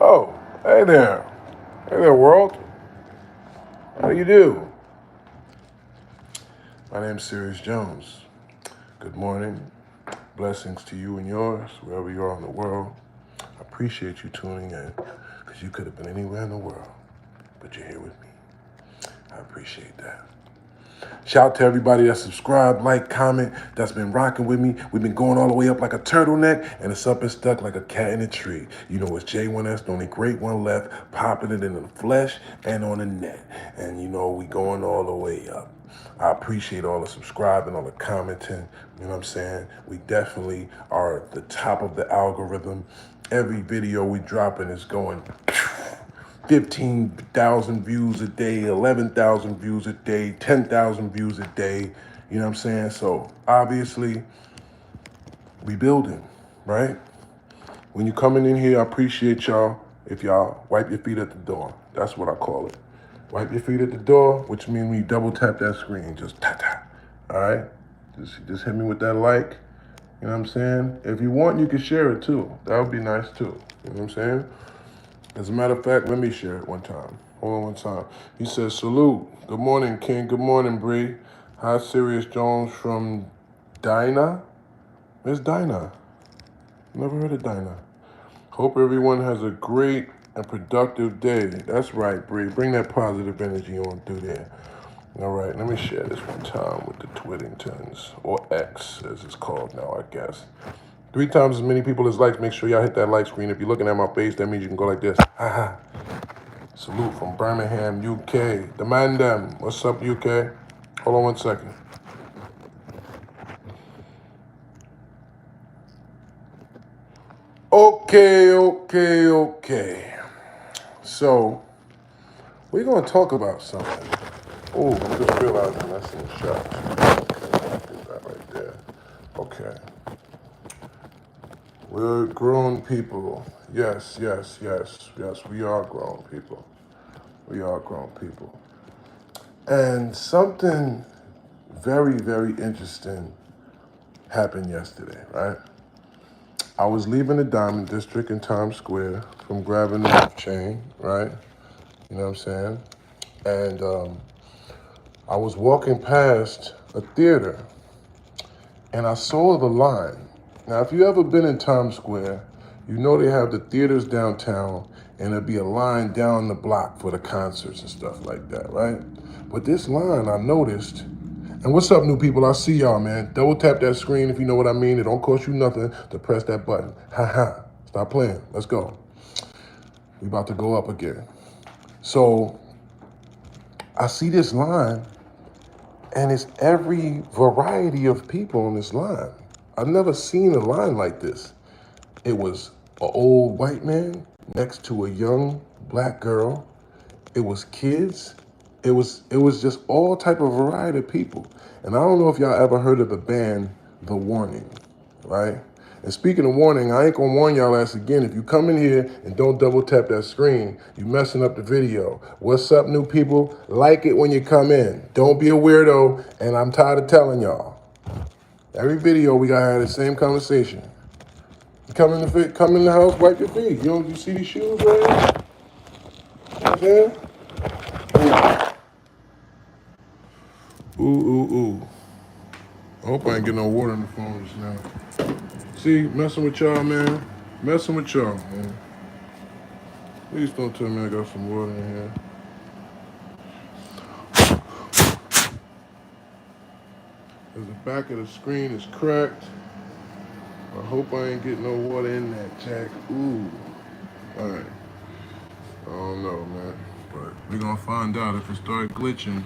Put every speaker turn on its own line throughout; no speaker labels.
Oh, hey there. Hey there, world. How do you do? My name's Serius Jones. Good morning. Blessings to you and yours, wherever you are in the world. I appreciate you tuning in, because you could have been anywhere in the world, but you're here with me. I appreciate that. Shout out to everybody that subscribed, like, comment, that's been rocking with me. We've been going all the way up like a turtleneck, and it's up and stuck like a cat in a tree. You know, it's J1S, the only great one left, popping it in the flesh and on the net. And you know, we going all the way up. I appreciate all the subscribing, all the commenting. You know what I'm saying? We definitely are at the top of the algorithm. Every video we dropping is going 15,000 views a day, 11,000 views a day, 10,000 views a day. You know what I'm saying? So obviously, we building, right? When you coming in here, I appreciate y'all if y'all wipe your feet at the door. That's what I call it. Wipe your feet at the door, which means when you double tap that screen, just tap. All right? Just hit me with that like. You know what I'm saying? If you want, you can share it too. That would be nice too. You know what I'm saying? As a matter of fact, let me share it one time. Hold on one time. He says, salute. Good morning, King. Good morning, Bree. Hi, Serius Jones from Dinah. Where's Dinah? Never heard of Dinah. Hope everyone has a great and productive day. That's right, Bree. Bring that positive energy on through there. All right, let me share this one time with the Twiddingtons, or X, as it's called now, I guess. 3 times as many people as likes. Make sure y'all hit that like screen. If you're looking at my face, that means you can go like this. Ha. Salute from Birmingham, UK. The man them. What's up, UK? Hold on one second. Okay. So, we're going to talk about something. Oh, I'm just realizing that's in the shot. Okay, do that right there. Okay. We're grown people. Yes, we are grown people. We are grown people. And something very, very interesting happened yesterday, right? I was leaving the Diamond District in Times Square from grabbing the F chain, right? You know what I'm saying? And I was walking past a theater, and I saw the line. Now, if you ever been in Times Square, you know they have the theaters downtown, and there'll be a line down the block for the concerts and stuff like that, right? But this line I noticed, and what's up, new people? I see y'all, man. Double tap that screen if you know what I mean. It don't cost you nothing to press that button. Ha. Stop playing. Let's go. We about to go up again. So I see this line, and it's every variety of people on this line. I've never seen a line like this. It was an old white man next to a young black girl. It was kids. It was just all type of variety of people. And I don't know if y'all ever heard of the band The Warning, right? And speaking of warning, I ain't gonna warn y'all ass again. If you come in here and don't double tap that screen, you messing up the video. What's up, new people? Like it when you come in. Don't be a weirdo, and I'm tired of telling y'all. Every video we gotta have the same conversation. You come in the house, wipe your feet. You see these shoes right here? You know what I'm saying? Ooh. I hope I ain't getting no water in the phone just now. See, messing with y'all, man. Please don't tell me I got some water in here. Cause the back of the screen is cracked. I hope I ain't getting no water in that, Jack. Ooh. Alright. I don't know, man. But we're gonna find out. If it start glitching,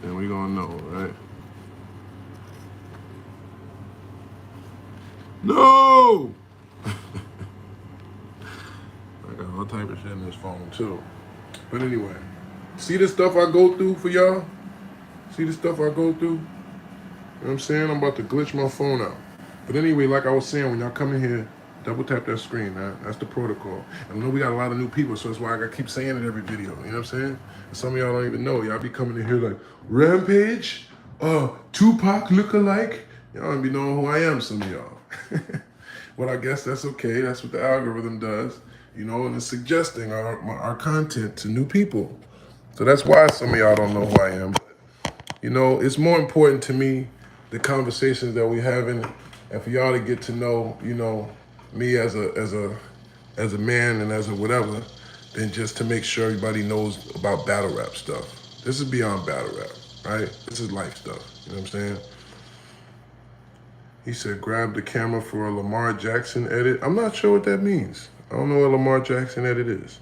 then we gonna know, right? No! I got all type of shit in this phone too. But anyway, see the stuff I go through for y'all? See the stuff I go through? You know what I'm saying? I'm about to glitch my phone out. But anyway, like I was saying, when y'all come in here, double tap that screen, man. That's the protocol. And I know we got a lot of new people, so that's why I gotta keep saying it every video. You know what I'm saying? And some of y'all don't even know. Y'all be coming in here like, Rampage? Tupac look-alike? Y'all don't be knowing who I am, some of y'all. But I guess that's okay. That's what the algorithm does, and it's suggesting our content to new people. So that's why some of y'all don't know who I am. But, it's more important to me, the conversations that we're having, and for y'all to get to know, me as a man and as a whatever, than just to make sure everybody knows about battle rap stuff. This is beyond battle rap, right? This is life stuff. You know what I'm saying? He said, grab the camera for a Lamar Jackson edit. I'm not sure what that means. I don't know what Lamar Jackson edit is.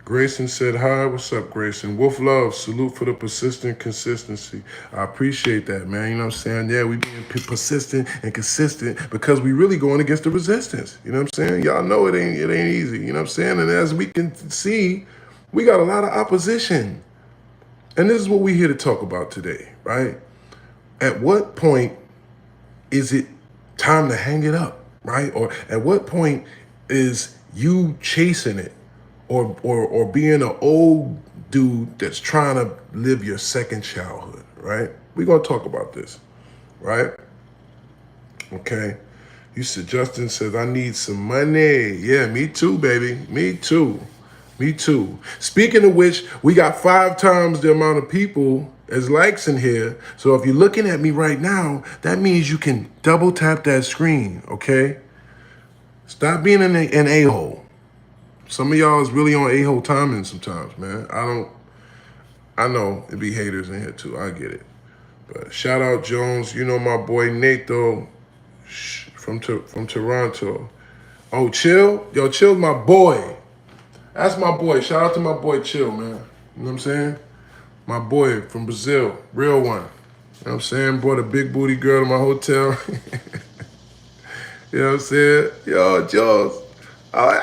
Grayson said, hi, what's up, Grayson? Wolf Love, salute for the persistent consistency. I appreciate that, man. You know what I'm saying? Yeah, we being persistent and consistent because we really going against the resistance. You know what I'm saying? Y'all know it ain't easy. You know what I'm saying? And as we can see, we got a lot of opposition. And this is what we're here to talk about today, right? At what point is it time to hang it up, right? Or at what point is you chasing it or being an old dude that's trying to live your second childhood, right? We're going to talk about this, right? Okay. You said, Justin says, I need some money. Yeah, me too, baby. Me too. Me too. Speaking of which, we got 5 times the amount of people as likes in here. So if you're looking at me right now, that means you can double tap that screen, okay? Stop being an a-hole. Some of y'all is really on a-hole timing sometimes, man. I know it be haters in here too. I get it. But shout out Jones. You know my boy Nate though, from Toronto. Oh, Chill? Yo, Chill's my boy. That's my boy. Shout out to my boy Chill, man. You know what I'm saying? My boy from Brazil. Real one. You know what I'm saying? Brought a big booty girl to my hotel. You know what I'm saying? Yo, Jones. I'm like,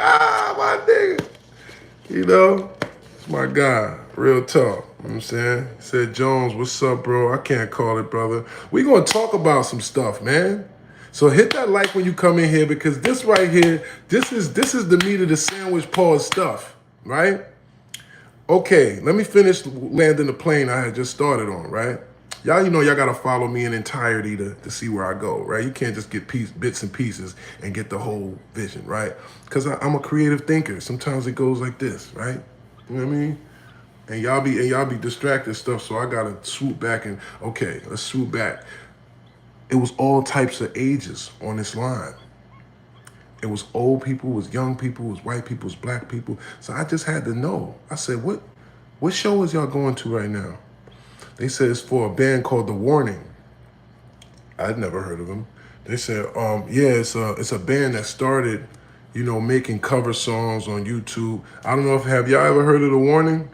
my nigga. It's my guy. Real talk. You know what I'm saying? Said, Jones, what's up, bro? I can't call it, brother. We gonna talk about some stuff, man. So hit that like when you come in here because this right here, this is the meat of the sandwich pause stuff, right? Okay, let me finish landing the plane I had just started on, right? Y'all, y'all gotta follow me in entirety to see where I go, right? You can't just get bits and pieces and get the whole vision, right? Because I'm a creative thinker. Sometimes it goes like this, right? You know what I mean? And y'all be distracted stuff, so I gotta swoop back and, okay, let's swoop back. It was all types of ages on this line. It was old people, it was young people, it was white people, it was black people. So I just had to know. I said, what show is y'all going to right now? They said it's for a band called The Warning. I'd never heard of them. They said, yeah, it's a band that started, making cover songs on YouTube. I don't know if, have y'all ever heard of The Warning?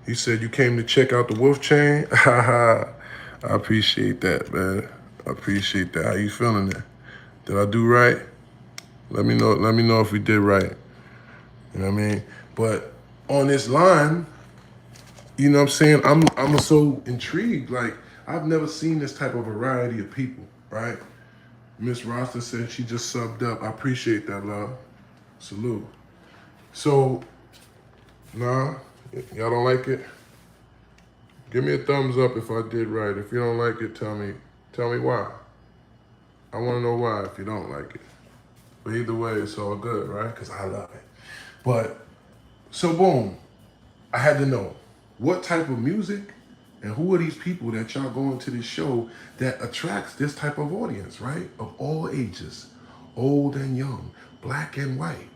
He said you came to check out the Wolf Chain. I appreciate that, man. I appreciate that. How you feeling there? Did I do right? Let me know if we did right. You know what I mean? But on this line, you know what I'm saying? I'm so intrigued. Like, I've never seen this type of variety of people, right? Miss Roster said she just subbed up. I appreciate that, love. Salute. So, nah, y'all don't like it? Give me a thumbs up if I did right. If you don't like it, tell me why. I want to know why if you don't like it. But either way, it's all good, right? Because I love it. But, so boom, I had to know what type of music and who are these people that y'all going to this show that attracts this type of audience, right? Of all ages, old and young, black and white.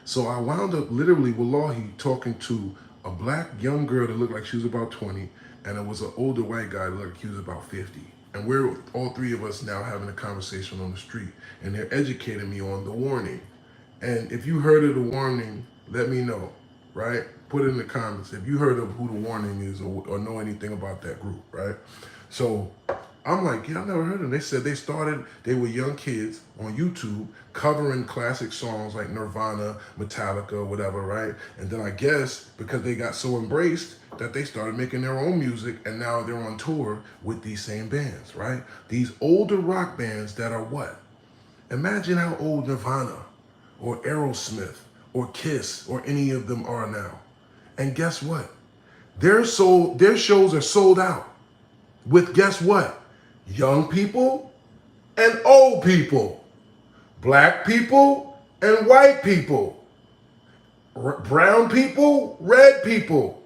So I wound up literally, wallahi, talking to a black young girl that looked like she was about 20, and it was an older white guy that looked like he was about 50. And we're all 3 of us now having a conversation on the street, and they're educating me on The Warning. And if you heard of The Warning, let me know, right? Put it in the comments if you heard of who The Warning is or know anything about that group, right? So I'm like, yeah, I never heard of them. They said they were young kids on YouTube covering classic songs like Nirvana, Metallica, whatever, right? And then I guess because they got so embraced that they started making their own music and now they're on tour with these same bands, right? These older rock bands that are what? Imagine how old Nirvana or Aerosmith or Kiss or any of them are now. And guess what? Their shows are sold out with, guess what? Young people and old people. Black people and white people. Brown people, red people.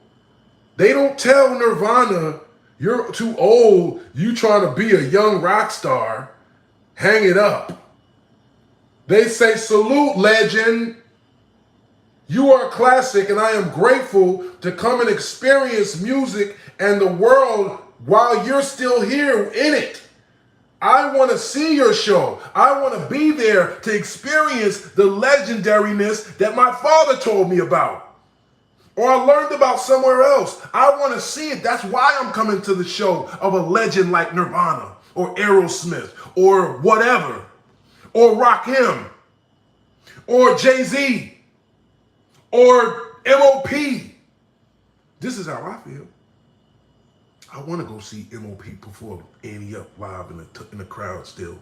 They don't tell Nirvana, you're too old, you trying to be a young rock star, hang it up. They say, salute, legend. You are a classic, and I am grateful to come and experience music and the world while you're still here in it. I want to see your show. I want to be there to experience the legendariness that my father told me about, or I learned about somewhere else. I want to see it. That's why I'm coming to the show of a legend like Nirvana or Aerosmith or whatever, or Rakim or Jay-Z or M.O.P. This is how I feel. I want to go see M.O.P. perform Annie Up live in the crowd still.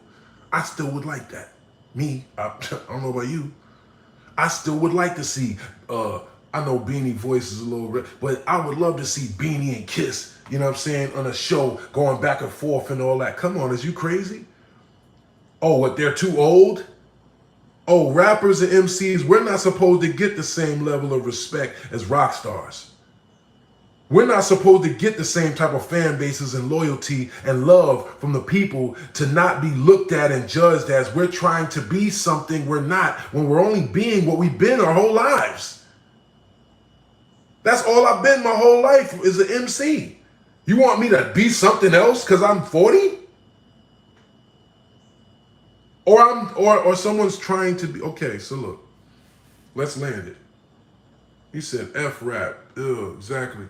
I still would like that. Me, I don't know about you. I still would like to see, I know Beanie voice is a little, but I would love to see Beanie and Kiss, you know what I'm saying, on a show going back and forth and all that. Come on, is you crazy? Oh, what, they're too old? Oh, rappers and MCs, we're not supposed to get the same level of respect as rock stars. We're not supposed to get the same type of fan bases and loyalty and love from the people to not be looked at and judged as we're trying to be something we're not when we're only being what we've been our whole lives. That's all I've been my whole life is an MC. You want me to be something else because I'm 40? Or someone's trying to be, okay, so look, let's land it. He said F rap. Ew, exactly.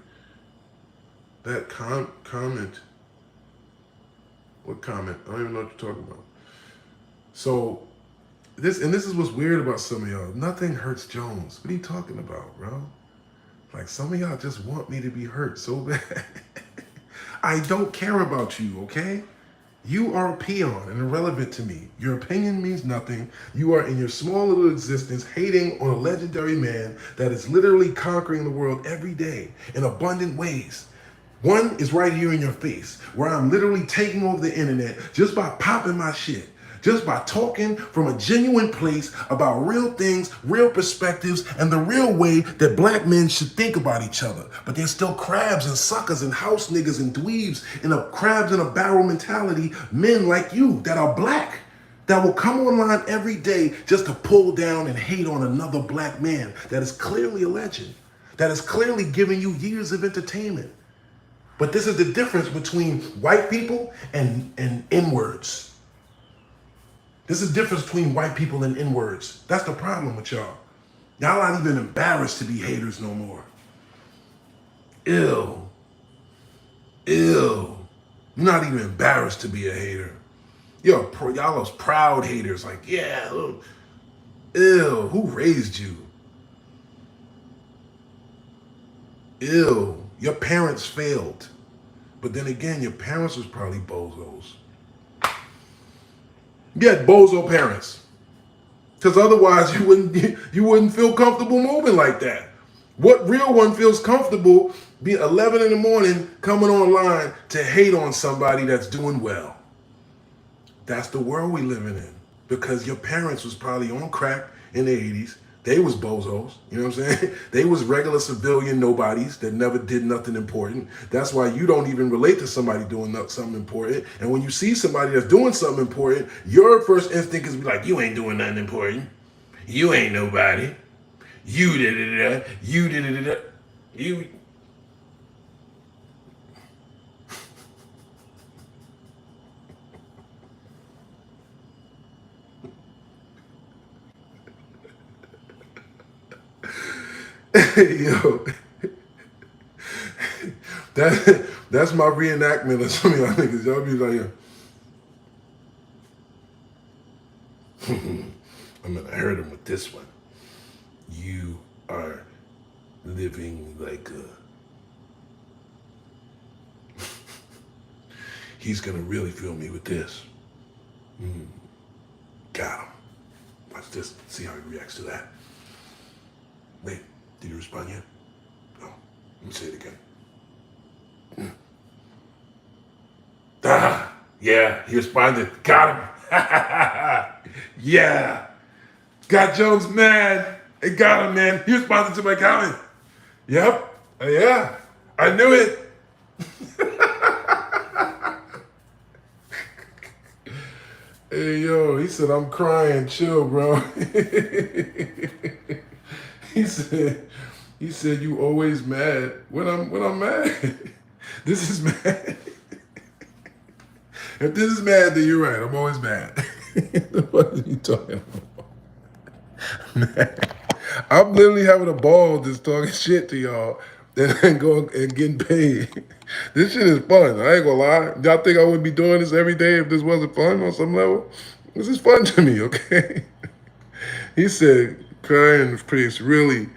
That comment. What comment? I don't even know what you're talking about. So, this is what's weird about some of y'all. Nothing hurts Jones. What are you talking about, bro? Like, some of y'all just want me to be hurt so bad. I don't care about you, okay? You are a peon and irrelevant to me. Your opinion means nothing. You are in your small little existence hating on a legendary man that is literally conquering the world every day in abundant ways. One is right here in your face, where I'm literally taking over the internet just by popping my shit, just by talking from a genuine place about real things, real perspectives, and the real way that black men should think about each other. But there's still crabs and suckers and house niggas and dweebs and a crabs in a barrel mentality, men like you that are black, that will come online every day just to pull down and hate on another black man that is clearly a legend, that is clearly giving you years of entertainment. But this is the difference between white people and N-words. This is the difference between white people and N-words. That's the problem with y'all. Y'all not even embarrassed to be haters no more. Ew. You're not even embarrassed to be a hater. Y'all those proud haters, like, yeah, ew, who raised you? Ew, your parents failed. But then again, your parents was probably bozos. You had bozo parents. Because otherwise you wouldn't feel comfortable moving like that. What real one feels comfortable be 11 in the morning coming online to hate on somebody that's doing well? That's the world we living in. Because your parents was probably on crack in the 80s. They was bozos, you know what I'm saying? They was regular civilian nobodies that never did nothing important. That's why you don't even relate to somebody doing something important. And when you see somebody that's doing something important, your first instinct is to be like, you ain't doing nothing important. You ain't nobody. You did it. You did it. You. Yo, that's my reenactment of some of y'all niggas. Y'all be like, I'm gonna hurt him with this one. You are living like a. He's gonna really feel me with this. Got him. Watch this. See how he reacts to that. Wait, did you respond yet? No. Let me say it again. Ah, yeah, he responded. Got him.
Yeah. Got Jones mad. It got him, man. He responded to my comment. Yep. Yeah. I knew it.
Hey yo, he said, I'm crying, chill, bro. he said, he said, you always mad when I'm mad. This is mad. If this is mad, then you're right. I'm always mad. What are you talking about? I'm literally having a ball just talking shit to y'all and going and getting paid. This shit is fun. I ain't gonna lie. Y'all think I would be doing this every day if this wasn't fun on some level? This is fun to me, okay? He said, crying face, really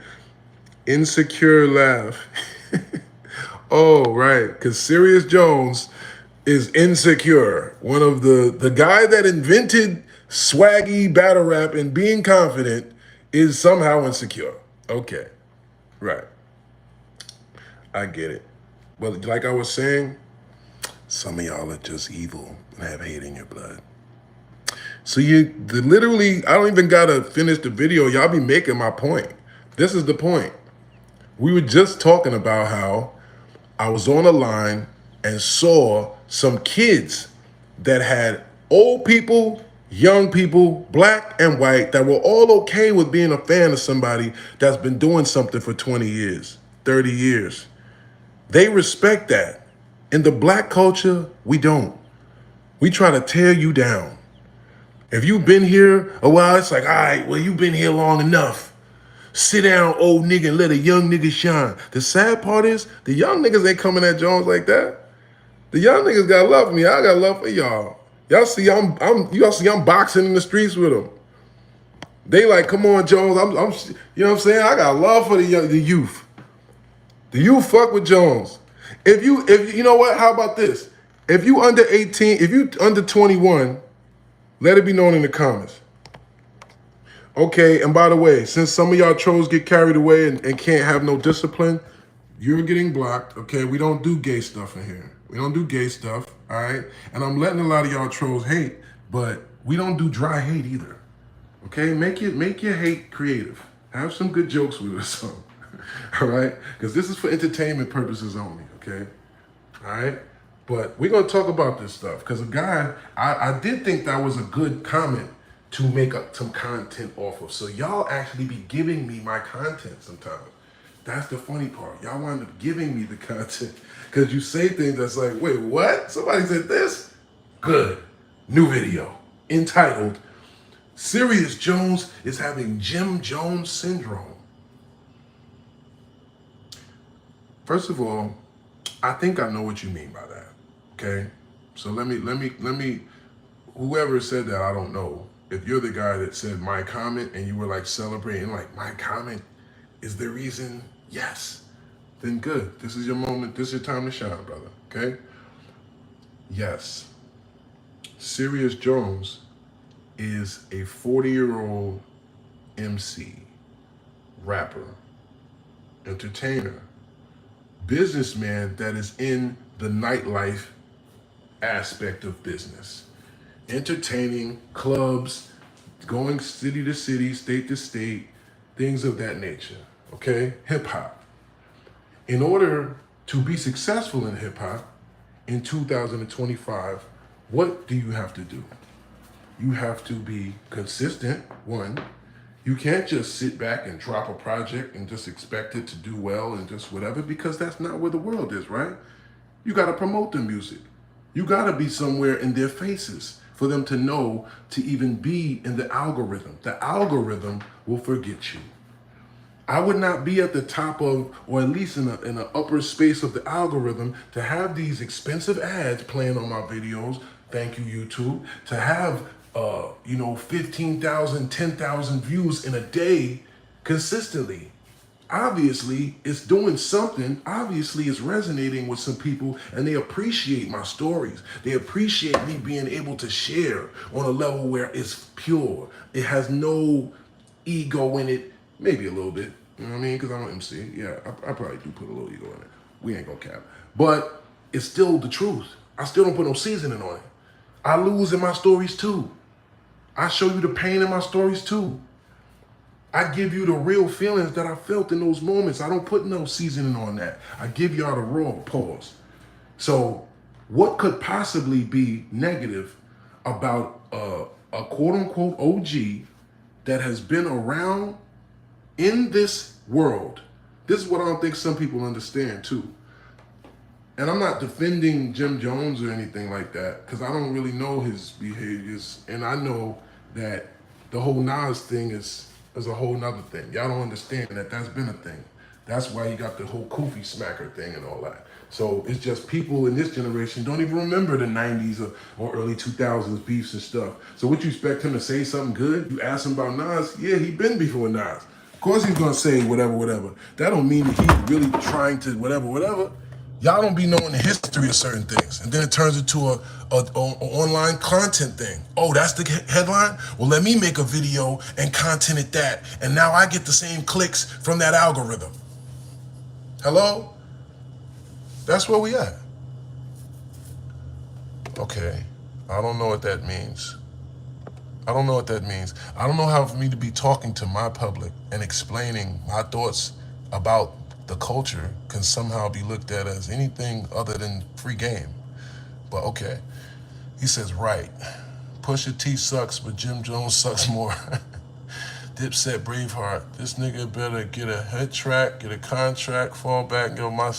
insecure laugh. Oh, right. Because Serius Jones is insecure. One of the guy that invented swaggy battle rap and being confident is somehow insecure. Okay. Right. I get it. Well, like I was saying, some of y'all are just evil and have hate in your blood. So literally, I don't even gotta finish the video. Y'all be making my point. This is the point. We were just talking about how I was on a line and saw some kids that had old people, young people, black and white, that were all okay with being a fan of somebody that's been doing something for 20 years, 30 years. They respect that. In the black culture, we don't. We try to tear you down. If you've been here a while, it's like, all right, well, you've been here long enough. Sit down, old nigga, and let a young nigga shine. The sad part is, the young niggas ain't coming at Jones like that. The young niggas got love for me. I got love for y'all. Y'all see I'm boxing in the streets with them. They like, come on, Jones. You know what I'm saying? I got love for the youth. The youth fuck with Jones. If you know what? How about this? If you under 18, if you under 21, let it be known in the comments. Okay, and by the way, since some of y'all trolls get carried away and can't have no discipline, you're getting blocked, okay? We don't do gay stuff in here. We don't do gay stuff, all right? And I'm letting a lot of y'all trolls hate, but we don't do dry hate either, okay? Make your hate creative. Have some good jokes with it or something, all right? Because this is for entertainment purposes only, okay? All right? But we're going to talk about this stuff because a guy, I did think that was a good comment to make up some content off of. So y'all actually be giving me my content sometimes. That's the funny part. Y'all wind up giving me the content because you say things that's like, wait, what? Somebody said this? Good. New video entitled, Serius Jones is having Jim Jones syndrome. First of all, I think I know what you mean by that, okay? So let me, whoever said that, I don't know. If you're the guy that said my comment and you were like celebrating, like my comment is the reason, yes, then good. This is your moment. This is your time to shine, brother, okay? Yes, Serius Jones is a 40-year-old MC, rapper, entertainer, businessman that is in the nightlife aspect of business. Entertaining, clubs, going city to city, state to state, things of that nature, okay? Hip hop. In order to be successful in hip hop in 2025, what do you have to do? You have to be consistent, one. You can't just sit back and drop a project and just expect it to do well and just whatever, because that's not where the world is, right? You got to promote the music. You got to be somewhere in their faces for them to know to even be in the algorithm. The algorithm will forget you. I would not be at the top of, or at least in the upper space of the algorithm, to have these expensive ads playing on my videos. Thank you, YouTube. To have, 15,000, 10,000 views in a day consistently. Obviously, it's doing something. Obviously, it's resonating with some people, and they appreciate my stories. They appreciate me being able to share on a level where it's pure. It has no ego in it. Maybe a little bit. You know what I mean? Because I'm an MC. Yeah, I probably do put a little ego in it. We ain't gonna cap. But it's still the truth. I still don't put no seasoning on it. I lose in my stories too. I show you the pain in my stories too. I give you the real feelings that I felt in those moments. I don't put no seasoning on that. I give y'all the raw pause. So what could possibly be negative about a quote unquote OG that has been around in this world? This is what I don't think some people understand too. And I'm not defending Jim Jones or anything like that, because I don't really know his behaviors. And I know that the whole Nas thing is a whole nother thing. Y'all don't understand that that's been a thing. That's why he got the whole Koofy smacker thing and all that. So it's just people in this generation don't even remember the 90s or early 2000s beefs and stuff. So what you expect him to say something good? You ask him about Nas, yeah, he been before Nas. Of course he's gonna say whatever, whatever. That don't mean that he's really trying to whatever, whatever. Y'all don't be knowing the history of certain things. And then it turns into a online content thing. Oh, that's the headline? Well, let me make a video and content it that. And now I get the same clicks from that algorithm. Hello? That's where we at. Okay, I don't know what that means. I don't know what that means. I don't know how for me to be talking to my public and explaining my thoughts about the culture can somehow be looked at as anything other than free game. But okay. He says, right. Pusha T sucks, but Jim Jones sucks more. Dipset Braveheart. This nigga better get a head track, get a contract, fall back, go my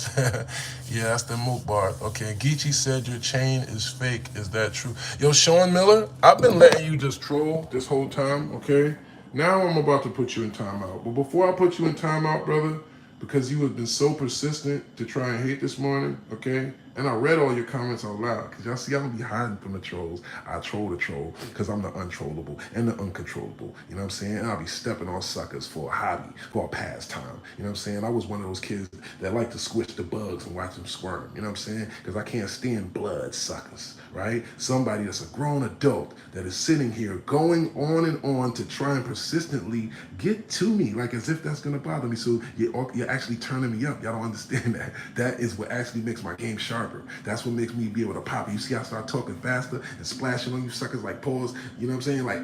yeah, that's the Mook bar. Okay, Geechee said your chain is fake. Is that true? Yo, Sean Miller, I've been letting you just troll this whole time, okay? Now I'm about to put you in timeout. But before I put you in timeout, brother, because you have been so persistent to try and hate this morning, okay? And I read all your comments out loud, because y'all see I don't be hiding from the trolls. I troll the troll, because I'm the untrollable and the uncontrollable. You know what I'm saying? And I'll be stepping on suckers for a hobby, for a pastime. You know what I'm saying? I was one of those kids that like to squish the bugs and watch them squirm. You know what I'm saying? Because I can't stand blood suckers, right? Somebody that's a grown adult that is sitting here going on and on to try and persistently get to me, like as if that's going to bother me. So you're actually turning me up. Y'all don't understand that. That is what actually makes my game sharper. That's what makes me be able to pop it. You see I start talking faster and splashing on you suckers like paws, you know what I'm saying? Like,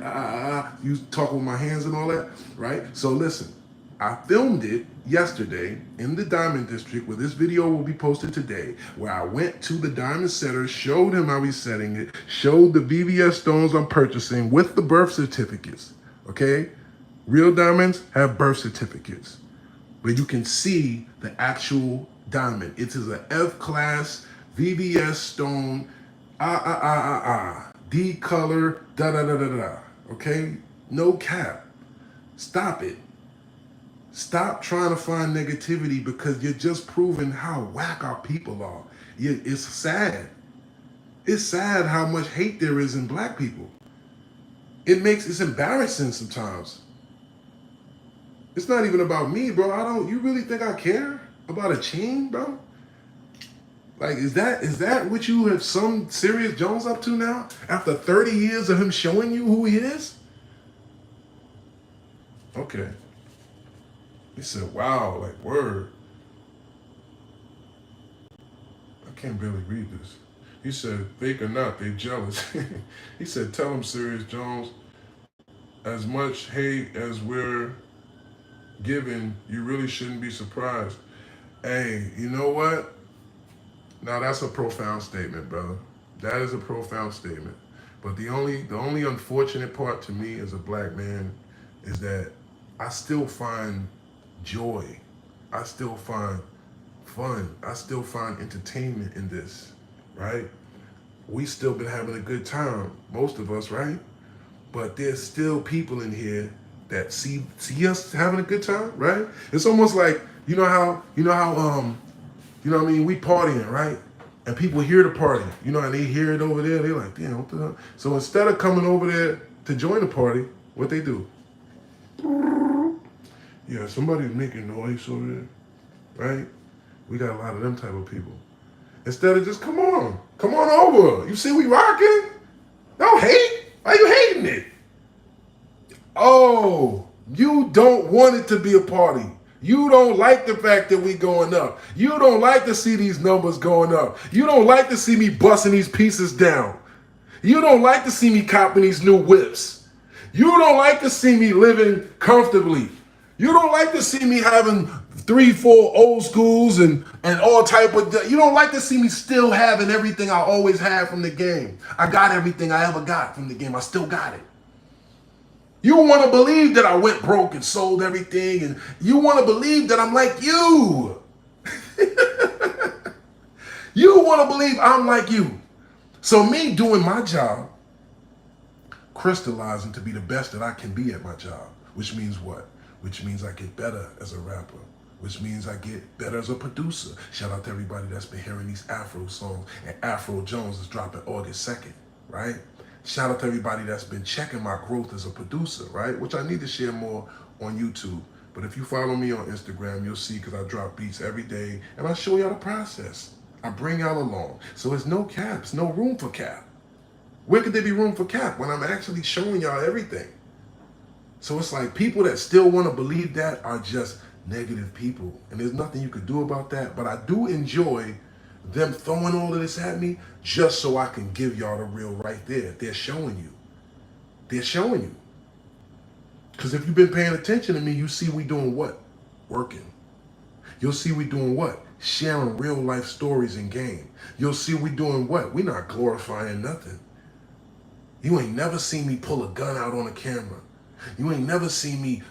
you talking with my hands and all that, right? So listen, I filmed it yesterday in the Diamond District, where this video will be posted today, where I went to the diamond setter, showed him how he's setting it, showed the VVS stones I'm purchasing with the birth certificates, okay? Real diamonds have birth certificates, where you can see the actual diamond. It is an F-class VVS stone, D color, da-da-da-da-da, okay? No cap. Stop it. Stop trying to find negativity, because you're just proving how whack our people are. It's sad. It's sad how much hate there is in black people. It's embarrassing sometimes. It's not even about me, bro. You really think I care about a chain, bro? Like, is that what you have summed Serius Jones up to now? After 30 years of him showing you who he is? Okay. He said, wow, like, word. I can't barely read this. He said, fake or not, they jealous. He said, tell him, Serius Jones, as much hate as we're giving, you really shouldn't be surprised. Hey, you know what? Now that's a profound statement, brother. That is a profound statement. But the only unfortunate part to me as a black man is that I still find joy. I still find fun. I still find entertainment in this, right? We still been having a good time, most of us, right? But there's still people in here that see us having a good time, right? It's almost like, you know how you know what I mean? We partying, right? And people hear the party, you know, and they hear it over there. They're like, damn, what the hell? So instead of coming over there to join the party, what they do? Yeah, somebody's making noise over there, right? We got a lot of them type of people. Instead of just, come on over. You see we rocking? Don't hate. Why you hating it? Oh, you don't want it to be a party. You don't like the fact that we going up. You don't like to see these numbers going up. You don't like to see me busting these pieces down. You don't like to see me copping these new whips.
You don't like to see me living comfortably. You don't like to see me having 3, 4 old schools and all type of. You don't like to see me still having everything I always had from the game. I got everything I ever got from the game. I still got it. You want to believe that I went broke and sold everything, and you want to believe that I'm like you. You want to believe I'm like you. So me doing my job, crystallizing to be the best that I can be at my job, which means what? Which means I get better as a rapper, which means I get better as a producer. Shout out to everybody that's been hearing these Afro songs, and Afro Jones is dropping August 2nd, right? Shout out to everybody that's been checking my growth as a producer, right? Which I need to share more on YouTube. But if you follow me on Instagram, you'll see because I drop beats every day and I show y'all the process. I bring y'all along. So it's no caps, no room for cap. Where could there be room for cap when I'm actually showing y'all everything? So it's like people that still want to believe that are just negative people. And there's nothing you could do about that. But I do enjoy them throwing all of this at me just so I can give y'all the real right there. They're showing you. They're showing you. Because if you've been paying attention to me, you see we doing what? Working. You'll see we doing what? Sharing real life stories in game. You'll see we doing what? We not glorifying nothing. You ain't never seen me pull a gun out on a camera. You ain't never seen me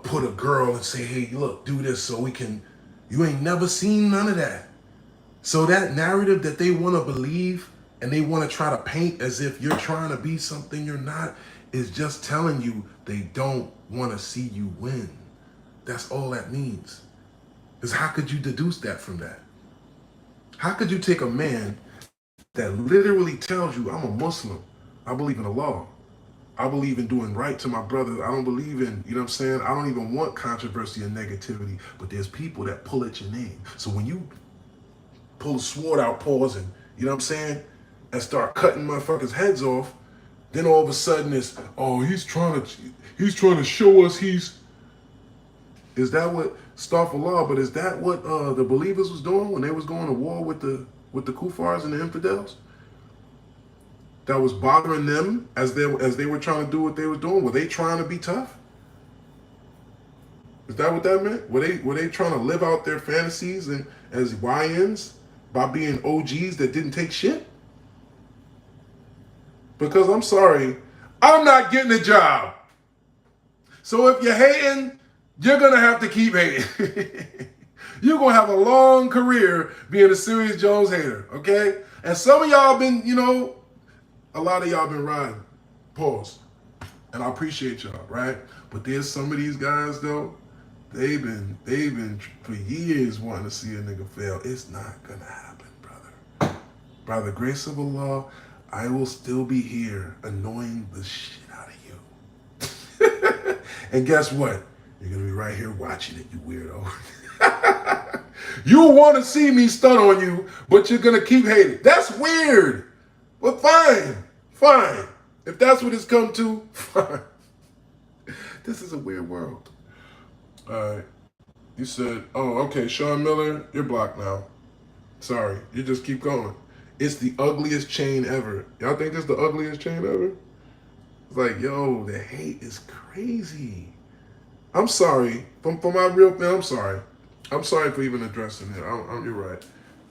put a girl and say, hey, look, do this so we can. You ain't never seen none of that. So that narrative that they want to believe and they want to try to paint as if you're trying to be something you're not is just telling you they don't want to see you win. That's all that means. Because how could you deduce that from that? How could you take a man that literally tells you, I'm a Muslim, I believe in Allah, I believe in doing right to my brothers, I don't believe in, you know what I'm saying, I don't even want controversy and negativity, but there's people that pull at your name. So when you pull a sword out, pause, and, you know what I'm saying, and start cutting motherfuckers' heads off, then all of a sudden it's, oh, he's trying to show us he's. Is that what Astaghfirullah? But is that what the believers was doing when they was going to war with the kuffars and the infidels? That was bothering them as they were trying to do what they were doing. Were they trying to be tough? Is that what that meant? Were they trying to live out their fantasies and as YNs by being OGs that didn't take shit? Because I'm sorry, I'm not getting a job. So if you're hating, you're going to have to keep hating. You're going to have a long career being a Serius Jones hater, okay? And some of y'all been, you know, a lot of y'all been riding. Pause. And I appreciate y'all, right? But there's some of these guys, though, they've been for years wanting to see a nigga fail. It's not going to happen, brother. By the grace of Allah, I will still be here annoying the shit out of you. And guess what? You're going to be right here watching it, you weirdo. You want to see me stun on you, but you're going to keep hating. That's weird. But fine. If that's what it's come to, fine. This is a weird world. All right. You said, oh, okay, Sean Miller, you're blocked now. Sorry. You just keep going. It's the ugliest chain ever. Y'all think it's the ugliest chain ever? It's like, yo, the hate is crazy. I'm sorry. For my real man, I'm sorry. I'm sorry for even addressing it. You're right.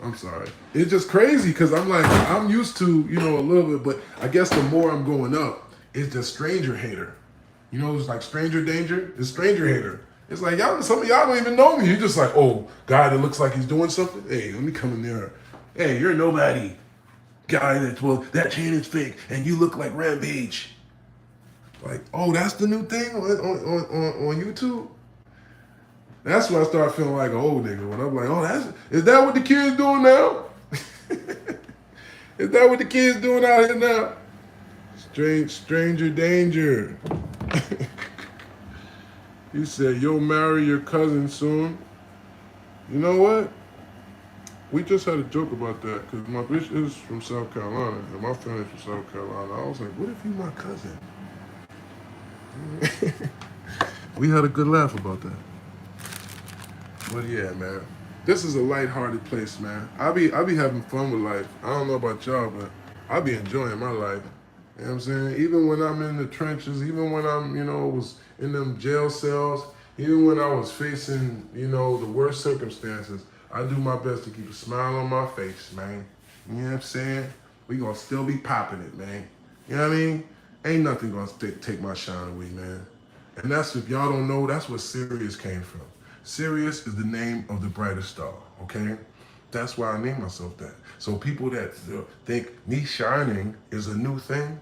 I'm sorry. It's just crazy because I'm like, I'm used to, you know, a little bit, but I guess the more I'm going up, it's just stranger hater. You know, it's like stranger danger. It's stranger hater. It's like, y'all, some of y'all don't even know me. You're just like, oh, guy that looks like he's doing something. Hey, let me come in there. Hey, you're nobody. Guy that chain is fake and you look like Rampage. Like, oh, that's the new thing on YouTube? That's when I start feeling like an old nigga. When I'm like, oh, is that what the kids doing now? Is that what the kids doing out here now? Stranger danger. You said you'll marry your cousin soon. You know what? We just had a joke about that because my bitch is from South Carolina and my family's from South Carolina. I was like, what if you my cousin? We had a good laugh about that. But yeah, man, this is a lighthearted place, man. I be having fun with life. I don't know about y'all, but I be enjoying my life.
You know what I'm saying? Even when I'm in the trenches, even when I'm, was in them jail cells, even when I was facing, the worst circumstances, I do my best to keep a smile on my face, man. You know what I'm saying? We gonna still be popping it, man. You know what I mean? Ain't nothing gonna take my shine away, man. And that's, if y'all don't know, that's where Serious came from. Serious is the name of the brightest star, okay? That's why I named myself that. So people that think me shining is a new thing,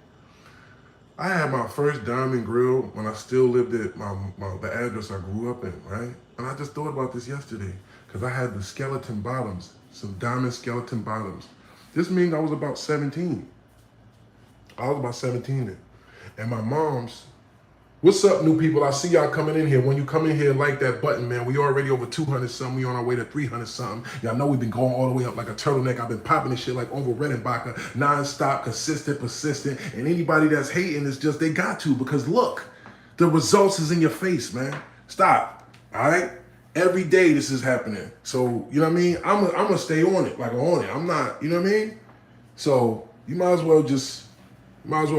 I had my first diamond grill when I still lived at the address I grew up in, right? And I just thought about this yesterday because I had the skeleton bottoms, some diamond skeleton bottoms. This means I was about 17. I was about 17 then. And my mom's, what's up, new people? I see y'all coming in here. When you come in here, like that button, man. We already over 200 something. We on our way to 300 something. Y'all know we've been going all the way up like a turtleneck. I've been popping this shit like over Redenbacher, non-stop, consistent, persistent. And anybody that's hating is just, they got to, because look, the results is in your face, man. Stop, all right? Every day this is happening. So, you know what I mean? I'm gonna stay on it, like on it. I'm not, you know what I mean? So you might as well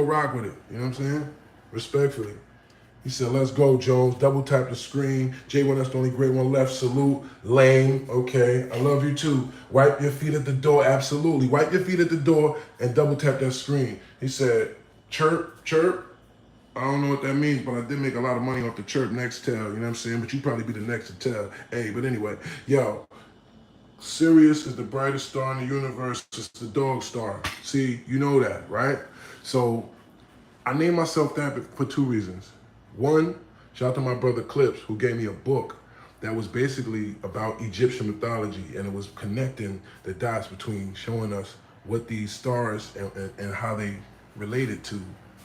rock with it. You know what I'm saying? Respectfully. He said, let's go, Jones. Double tap the screen. J1, that's the only great one left. Salute. Lame. Okay. I love you too. Wipe your feet at the door. Absolutely. Wipe your feet at the door and double tap that screen. He said, chirp, chirp. I don't know what that means, but I did make a lot of money off the chirp next tell. You know what I'm saying? But you probably be the next to tell. Hey, but anyway, yo, Sirius is the brightest star in the universe. It's the dog star. See, you know that, right? So I named myself that for two reasons. One, shout out to my brother Clips, who gave me a book that was basically about Egyptian mythology, and it was connecting the dots between showing us what these stars and how they related to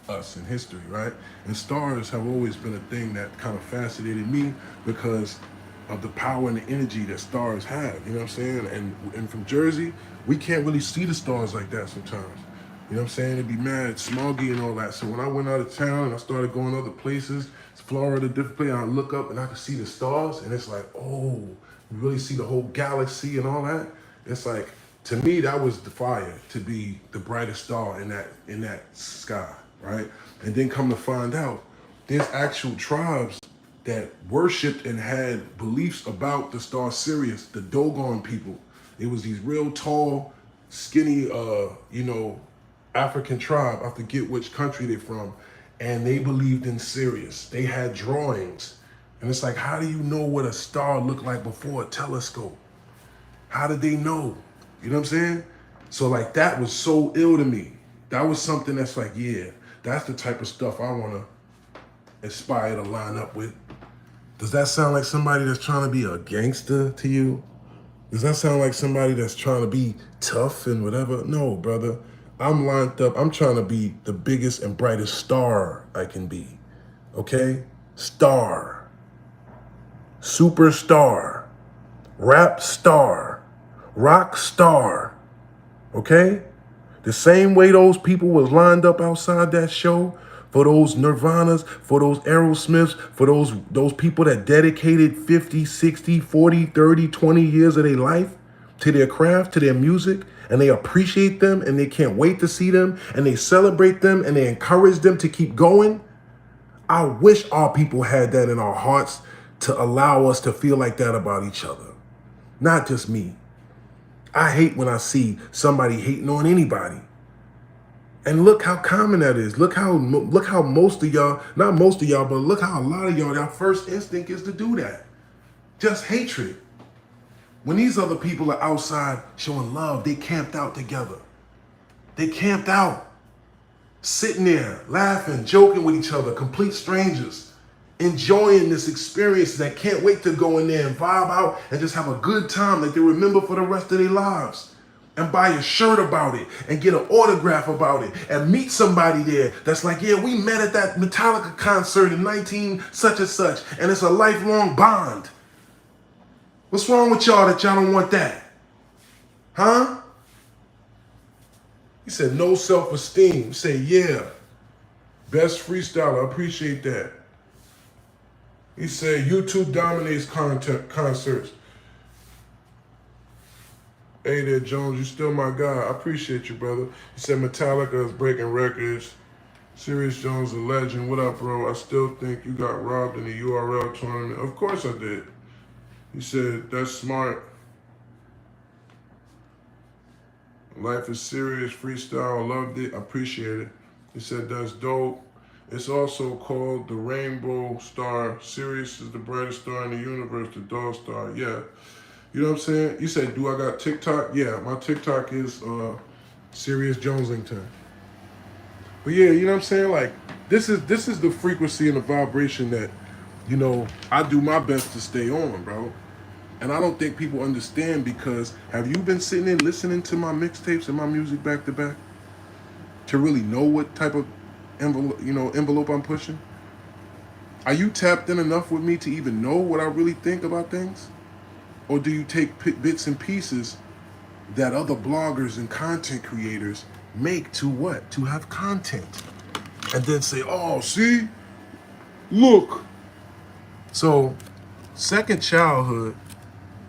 us in history, right? And stars have always been a thing that kind of fascinated me because of the power and the energy that stars have, you know what I'm saying? And from Jersey, we can't really see the stars like that sometimes. You know what I'm saying? It'd be mad, smoggy and all that. So when I went out of town and I started going other places, Florida, different places, I look up and I could see the stars, and it's like, oh, you really see the whole galaxy and all that. It's like, to me, that was the fire, to be the brightest star in that sky, right? And then come to find out, there's actual tribes that worshipped and had beliefs about the star Sirius, the Dogon people. It was these real tall, skinny, African tribe. I forget which country they're from. And they believed in Sirius. They had drawings. And it's like, how do you know what a star looked like before a telescope? How did they know? You know what I'm saying? So like, that was so ill to me. That was something that's like, yeah, that's the type of stuff I want to aspire to line up with. Does that sound like somebody that's trying to be a gangster to you? Does that sound like somebody that's trying to be tough and whatever? No, brother. I'm lined up. I'm trying to be the biggest and brightest star I can be. Okay? Star. Superstar. Rap star. Rock star. Okay? The same way those people was lined up outside that show, for those Nirvanas, for those Aerosmiths, for those people that dedicated 50, 60, 40, 30, 20 years of their life to their craft, to their music, and they appreciate them and they can't wait to see them and they celebrate them and they encourage them to keep going. I wish our people had that in our hearts to allow us to feel like that about each other. Not just me. I hate when I see somebody hating on anybody. And look how common that is. Look how most of y'all, not most of y'all, but look how a lot of y'all, their first instinct is to do that. Just hatred. When these other people are outside showing love, they camped out together. They camped out, sitting there, laughing, joking with each other, complete strangers, enjoying this experience that can't wait to go in there and vibe out and just have a good time that they remember for the rest of their lives. And buy a shirt about it and get an autograph about it and meet somebody there that's like, yeah, we met at that Metallica concert in 19 such and such, and it's a lifelong bond. What's wrong with y'all that y'all don't want that? Huh? He said, no self-esteem. He said, yeah. Best freestyler, I appreciate that. He said, YouTube dominates concerts. Hey there, Jones, you still my guy. I appreciate you, brother. He said Metallica is breaking records. Serius Jones, a legend. What up, bro? I still think you got robbed in the URL tournament. Of course I did. He said, that's smart. Life is serious. Freestyle. Loved it. Appreciate it. He said, that's dope. It's also called the Rainbow Star. Sirius is the brightest star in the universe, the dog star. Yeah. You know what I'm saying? You said, do I got TikTok? Yeah, my TikTok is Serious Jonesingston. But yeah, you know what I'm saying? Like, this is the frequency and the vibration that, I do my best to stay on, bro. And I don't think people understand because have you been sitting and listening to my mixtapes and my music back to back to really know what type of envelope I'm pushing? Are you tapped in enough with me to even know what I really think about things? Or do you take bits and pieces that other bloggers and content creators make to what? To have content. And then say, oh, see? Look. So, Second Childhood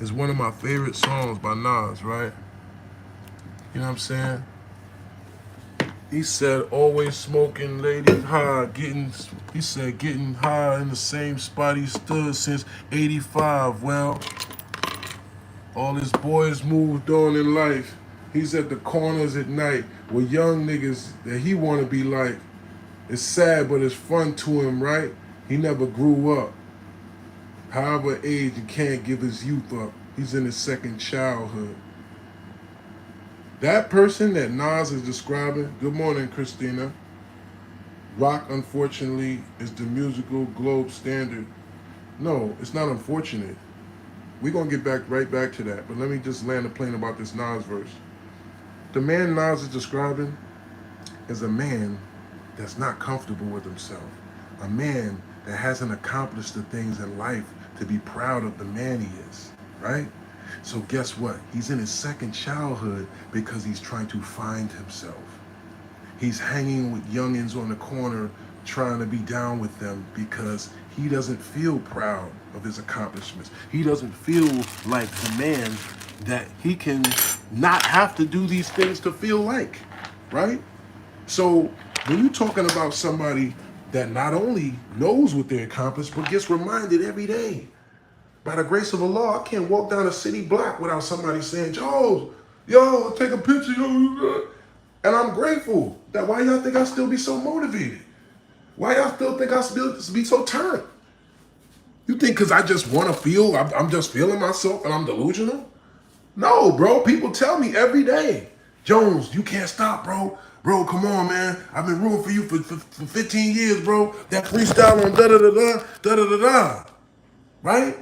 is one of my favorite songs by Nas, right? You know what I'm saying? He said, always smoking, ladies high, he said, getting high in the same spot he stood since 85. Well, all his boys moved on in life. He's at the corners at night with young niggas that he want to be like. It's sad, but it's fun to him, right? He never grew up. However age, he can't give his youth up. He's in his second childhood. That person that Nas is describing, good morning, Christina. Rock, unfortunately, is the musical globe standard. No, it's not unfortunate. We're going to get right back to that. But let me just land a plane about this Nas verse. The man Nas is describing is a man that's not comfortable with himself. A man that hasn't accomplished the things in life to be proud of the man he is, right? So guess what? He's in his second childhood because he's trying to find himself. He's hanging with youngins on the corner trying to be down with them because he doesn't feel proud of his accomplishments. He doesn't feel like the man that he can not have to do these things to feel like, right? So when you're talking about somebody that not only knows what they accomplished, but gets reminded every day, by the grace of Allah, I can't walk down a city block without somebody saying, yo, take a picture, yo. And I'm grateful that why y'all think I still be so motivated? Why y'all still think I still be so turned? You think because I just want to feel, I'm just feeling myself and I'm delusional? No, bro. People tell me every day, Jones, you can't stop, bro. Bro, come on, man. I've been rooting for you for 15 years, bro. That freestyle on da-da-da-da, da-da-da-da. Right?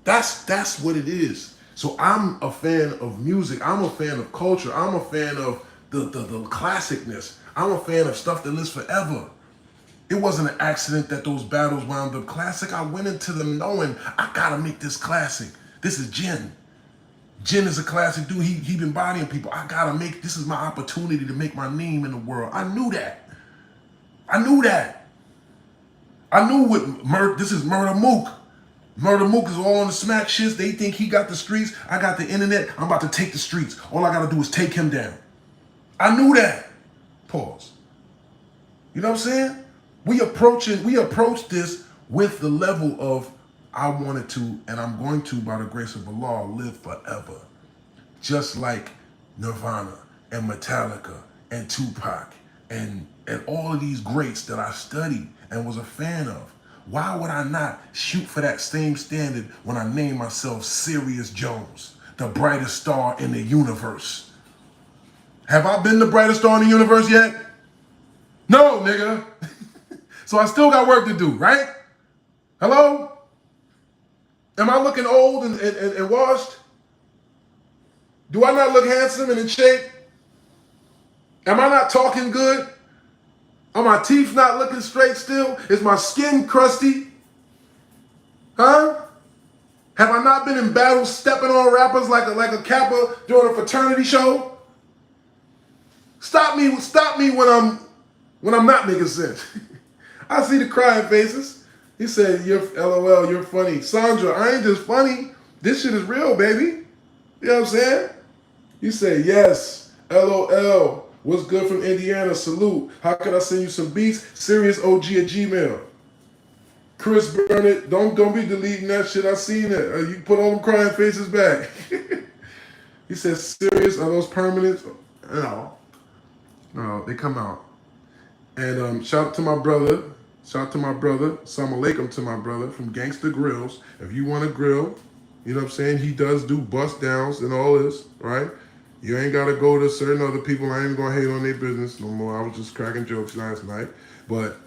That's what it is. So I'm a fan of music. I'm a fan of culture. I'm a fan of the classicness. I'm a fan of stuff that lives forever. It wasn't an accident that those battles wound up classic. I went into them knowing I gotta make this classic. This is Jin. Jin is a classic dude. He been bodying people. I gotta make, this is my opportunity to make my name in the world. I knew that. I knew that. I knew what this is Murder Mook. Murder Mook is all on the smack shits. They think he got the streets. I got the internet. I'm about to take the streets. All I gotta do is take him down. I knew that. Pause. You know what I'm saying? We approach this with the level of I wanted to, and I'm going to, by the grace of Allah, live forever. Just like Nirvana and Metallica and Tupac and all of these greats that I studied and was a fan of. Why would I not shoot for that same standard when I name myself Serius Jones, the brightest star in the universe? Have I been the brightest star in the universe yet? No, nigga. So I still got work to do, right? Hello? Am I looking old and washed? Do I not look handsome and in shape? Am I not talking good? Are my teeth not looking straight still? Is my skin crusty? Huh? Have I not been in battles stepping on rappers like a Kappa during a fraternity show? Stop me when I'm not making sense. I see the crying faces. He said, you're LOL, you're funny. Sandra, I ain't just funny. This shit is real, baby. You know what I'm saying? You say, yes, LOL.
What's good from Indiana? Salute. How can I send you some beats? SeriousOG@gmail. Chris Burnett, don't be deleting that shit. I seen it. You put all them crying faces back. He said, "Serious? Are those permanent?" No, they come out. And shout out to my brother. Shout out to my brother. Salam alaikum to my brother from Gangsta Grills. If you want to grill, you know what I'm saying? He does do bust downs and all this, right? You ain't got to go to certain other people. I ain't going to hate on their business no more. I was just cracking jokes last night. But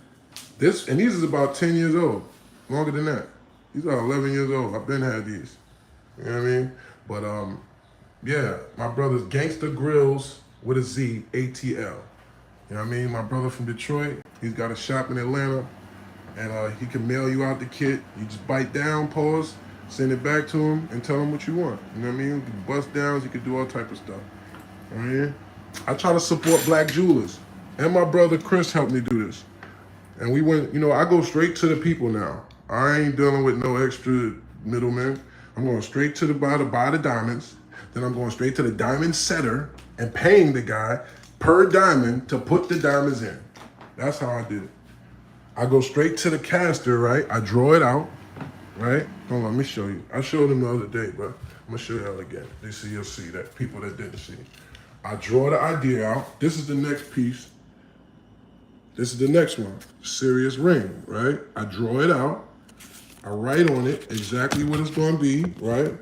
these is about 10 years old. Longer than that. These are 11 years old. I've been had these. You know what I mean? But yeah, my brother's Gangsta Grills with a Z, ATL. You know what I mean? My brother from Detroit, he's got a shop in Atlanta, and he can mail you out the kit. You just bite down, pause, send it back to him, and tell him what you want. You know what I mean? You can bust downs, you can do all type of stuff. You know what I mean? I try to support black jewelers. And my brother Chris helped me do this. And we went, I go straight to the people now. I ain't dealing with no extra middlemen. I'm going straight to the buy the diamonds. Then I'm going straight to the diamond setter and paying the guy per diamond to put the diamonds in. That's how I did it. I go straight to the caster, right? I draw it out, right? Hold on, let me show you. I showed them the other day, but I'm gonna show y'all again. You'll see that, people that didn't see. I draw the idea out. This is the next piece. This is the next one, Serious ring, right? I draw it out. I write on it exactly what it's gonna be, right?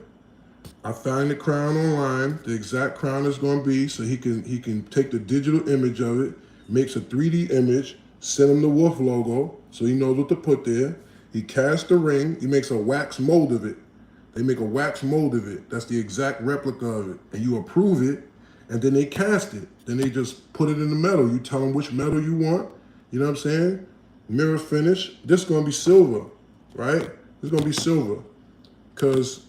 I find the crown online, the exact crown is going to be, so he can take the digital image of it, makes a 3D image, send him the wolf logo, so he knows what to put there. He casts the ring, he makes a wax mold of it. They make a wax mold of it. That's the exact replica of it. And you approve it, and then they cast it. Then they just put it in the metal. You tell them which metal you want, you know what I'm saying? Mirror finish. This is going to be silver, right? This is going to be silver. Because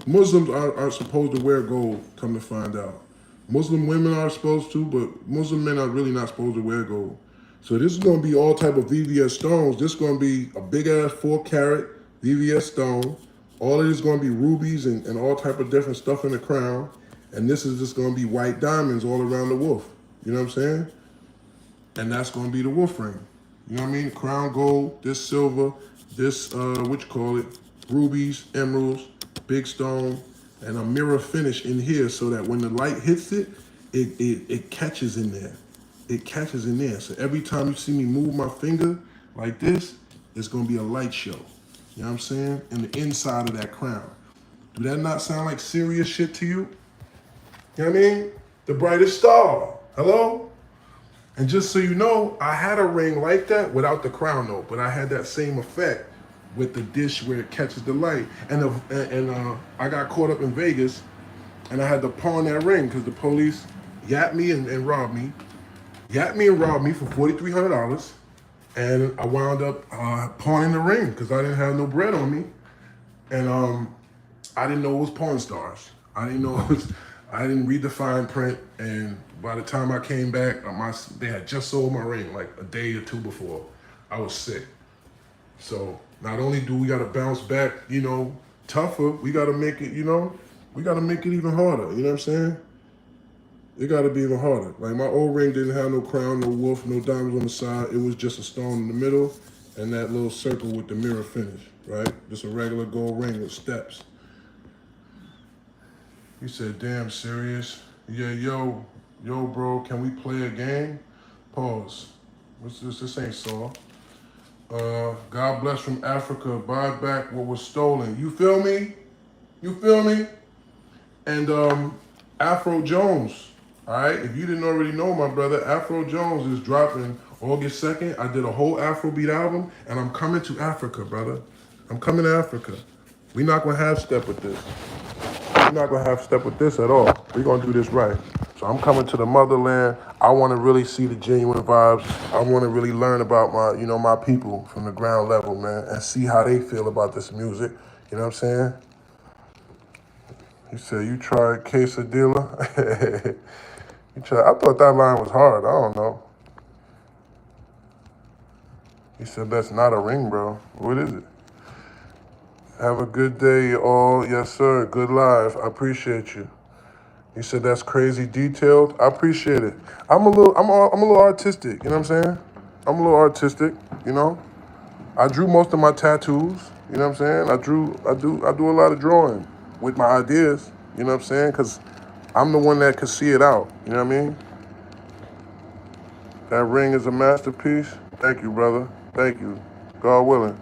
Muslims aren't supposed to wear gold, come to find out. Muslim women are supposed to, but Muslim men are really not supposed to wear gold. So this is going to be all type of VVS stones. This is going to be a big-ass 4-carat VVS stone. All of it is going to be rubies and all type of different stuff in the crown. And this is just going to be white diamonds all around the wolf. You know what I'm saying? And that's going to be the wolf ring. You know what I mean? Crown gold, this silver, this, rubies, emeralds, big stone, and a mirror finish in here so that when the light hits it, it catches in there. It catches in there. So every time you see me move my finger like this, it's gonna be a light show. You know what I'm saying? In the inside of that crown. Do that not sound like serious shit to you? You know what I mean? The brightest star. Hello? And just so you know, I had a ring like that without the crown though, but I had that same effect with the dish where it catches the light. And I got caught up in Vegas and I had to pawn that ring because the police yapped me and robbed me. Yapped me and robbed me for $4,300. And I wound up pawning the ring because I didn't have no bread on me. And I didn't know it was Pawn Stars. I didn't read the fine print. And by the time I came back, they had just sold my ring like a day or two before. I was sick. So not only do we gotta bounce back, tougher, we gotta make it, we gotta make it even harder. You know what I'm saying? It gotta be even harder. Like my old ring didn't have no crown, no wolf, no diamonds on the side. It was just a stone in the middle and that little circle with the mirror finish, right? Just a regular gold ring with steps. He said, damn, Serious. Yeah, yo, bro, can we play a game? Pause. What's this? This ain't Saw. God bless from Africa. Buy back what was stolen. You feel me? You feel me? And Afro Jones. All right. If you didn't already know, my brother, Afro Jones is dropping August 2nd. I did a whole Afrobeat album, and I'm coming to Africa, brother. I'm coming to Africa. We're not gonna have step with this. We're not gonna have step with this at all. We're gonna do this right. So I'm coming to the motherland. I want to really see the genuine vibes. I want to really learn about my people from the ground level, man, and see how they feel about this music. You know what I'm saying? He said, you tried quesadilla? I thought that line was hard. I don't know. He said, that's not a ring, bro. What is it? Have a good day, all. Yes, sir. Good live. I appreciate you.
You said that's crazy detailed. I appreciate it. I'm a little artistic. You know what I'm saying? I'm a little artistic. You know, I drew most of my tattoos. You know what I'm saying? I do a lot of drawing with my ideas. You know what I'm saying? Because I'm the one that could see it out. You know what I mean? That ring is a masterpiece. Thank you, brother. Thank you. God willing.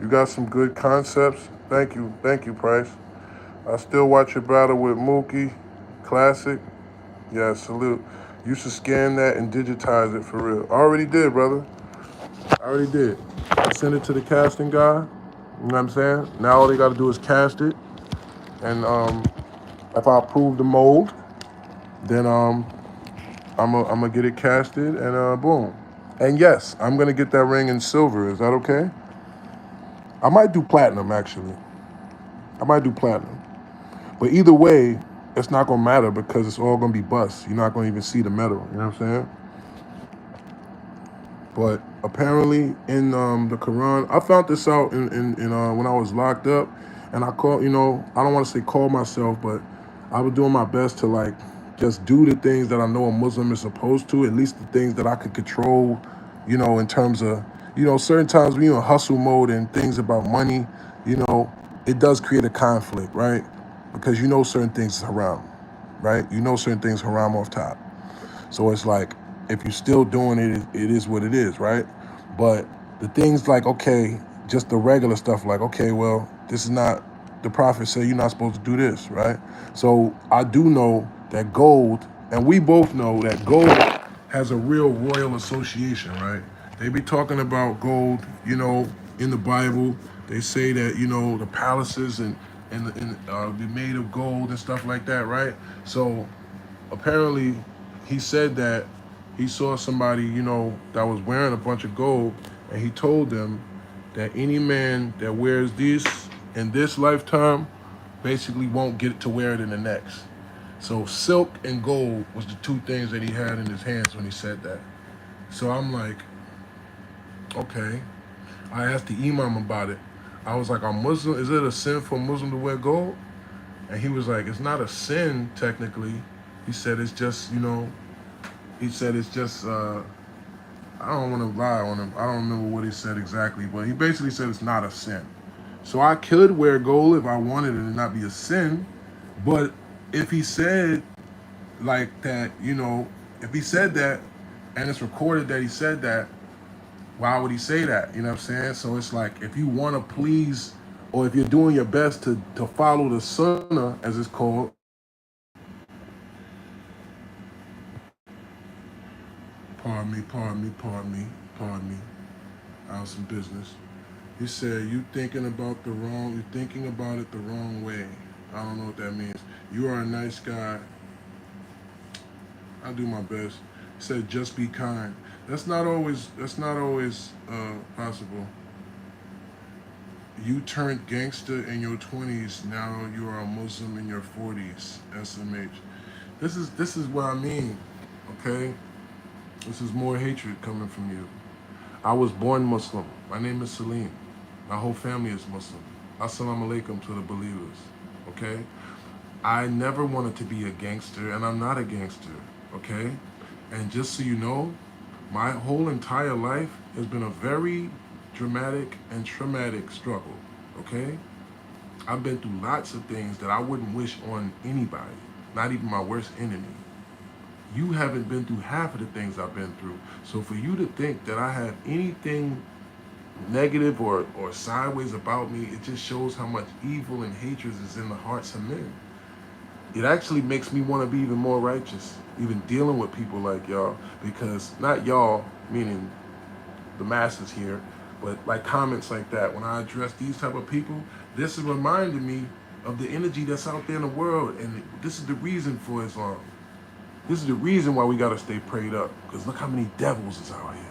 You got some good concepts. Thank you. Thank you, Price. I still watch your battle with Mookie. Classic. Yeah, salute. You should scan that and digitize it for real. I already did, brother. I already did. I sent it to the casting guy. You know what I'm saying? Now all they got to do is cast it. And if I approve the mold, then I'm gonna get it casted and boom. And yes, I'm gonna get that ring in silver. Is that okay? I might do platinum actually. I might do platinum. But either way, it's not gonna matter because it's all gonna be bust. You're not gonna even see the metal. You know what I'm saying? But apparently in the Quran, I found this out in when I was locked up, and I call I don't want to say call myself, but I was doing my best to like just do the things that I know a Muslim is supposed to, at least the things that I could control, in terms of certain times when you're in hustle mode and things about money, it does create a conflict, right? Because certain things is haram, right? Certain things haram off top. So it's like if you're still doing it, it is what it is, right? But the things like, okay, just the regular stuff like, okay, well, this is not, the prophet said you're not supposed to do this, right? So I do know that gold, and we both know that gold has a real royal association, right? They be talking about gold, in the Bible. They say that, the palaces and be made of gold and stuff like that, right? So apparently he said that he saw somebody, that was wearing a bunch of gold, and he told them that any man that wears this in this lifetime basically won't get to wear it in the next. So silk and gold was the two things that he had in his hands when he said that. So I'm like, okay. I asked the imam about it. I was like, "Are Muslim? Is it a sin for a Muslim to wear gold?" And he was like, "It's not a sin technically." He said it's just, he said it's just I don't want to lie on him. I don't remember what he said exactly, but he basically said it's not a sin. So I could wear gold if I wanted it and not be a sin. But if he said like that, if he said that and it's recorded that he said that, why would he say that? You know what I'm saying? So it's like if you want to please, or if you're doing your best to follow the sunnah, as it's called. Pardon me. I have some business. He said, you're thinking about it the wrong way. I don't know what that means. You are a nice guy. I do my best. He said, just be kind. That's not always possible. You turned gangster in your 20s. Now you are a Muslim in your 40s. SMH. This is what I mean. Okay? This is more hatred coming from you. I was born Muslim. My name is Salim. My whole family is Muslim. Assalamu alaikum to the believers. Okay? I never wanted to be a gangster, and I'm not a gangster. Okay? And just so you know, my whole entire life has been a very dramatic and traumatic struggle. Okay? I've been through lots of things that I wouldn't wish on anybody, not even my worst enemy. You haven't been through half of the things I've been through. So for you to think that I have anything negative or sideways about me, it just shows how much evil and hatred is in the hearts of men. It actually makes me want to be even more righteous, even dealing with people like y'all, because not y'all, meaning the masses here, but like comments like that, when I address these type of people, this is reminding me of the energy that's out there in the world, and this is the reason for Islam. This is the reason why we gotta stay prayed up, because look how many devils is out here.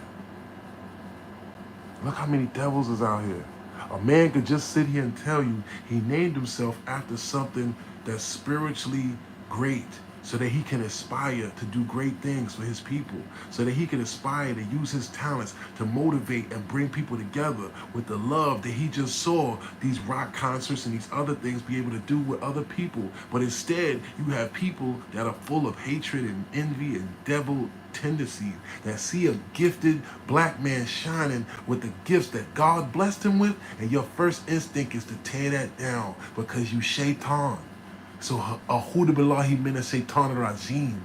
Look how many devils is out here. A man could just sit here and tell you he named himself after something that's spiritually great.
so that he can aspire to do great things for his people, so that he can aspire to use his talents to motivate and bring people together with the love that he just saw these rock concerts and these other things be able to do with other people. But instead, you have people that are full of hatred and envy and devil tendencies, that see a gifted black man shining with the gifts that God blessed him with, and your first instinct is to tear that down because you shaitan. So, A'udhu billahi minash shaitanir rajim.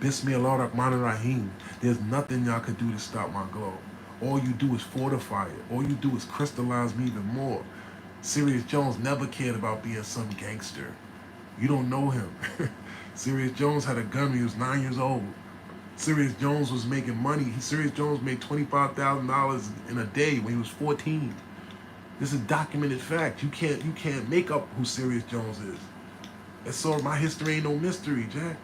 Bismillah rahman rahim. There's nothing y'all could do to stop my glow. All you do is fortify it. All you do is crystallize me even more. Serius Jones never cared about being some gangster. You don't know him. Serius Jones had a gun when he was 9 years old. Serius Jones was making money. Serius Jones made $25,000 in a day when he was 14. This is documented fact. You can't make up who Serius Jones is. And so my history ain't no mystery, Jack.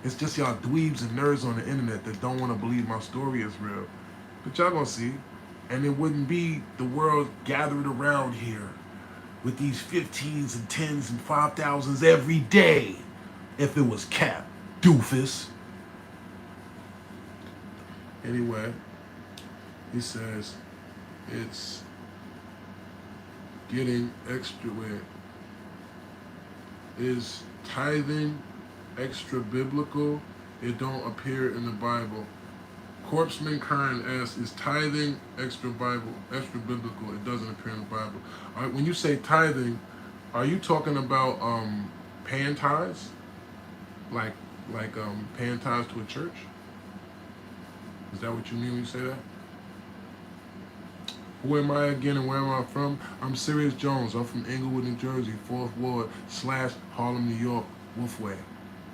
It's just y'all dweebs and nerds on the internet that don't want to believe my story is real. But y'all gonna see. And it wouldn't be the world gathered around here with these 15s and 10s and 5,000s every day if it was cap, doofus. Anyway, he says it's getting extra weird. Is tithing extra biblical? It don't appear in the Bible. Corpseman Kern asks, is tithing extra biblical? It doesn't appear in the Bible. All right, when you say tithing, are you talking about paying tithes? Like paying tithes to a church? Is that what you mean when you say that? Who am I again and where am I from? I'm Serius Jones. I'm from Englewood, New Jersey, 4th Ward / Harlem, New York, Wolfway.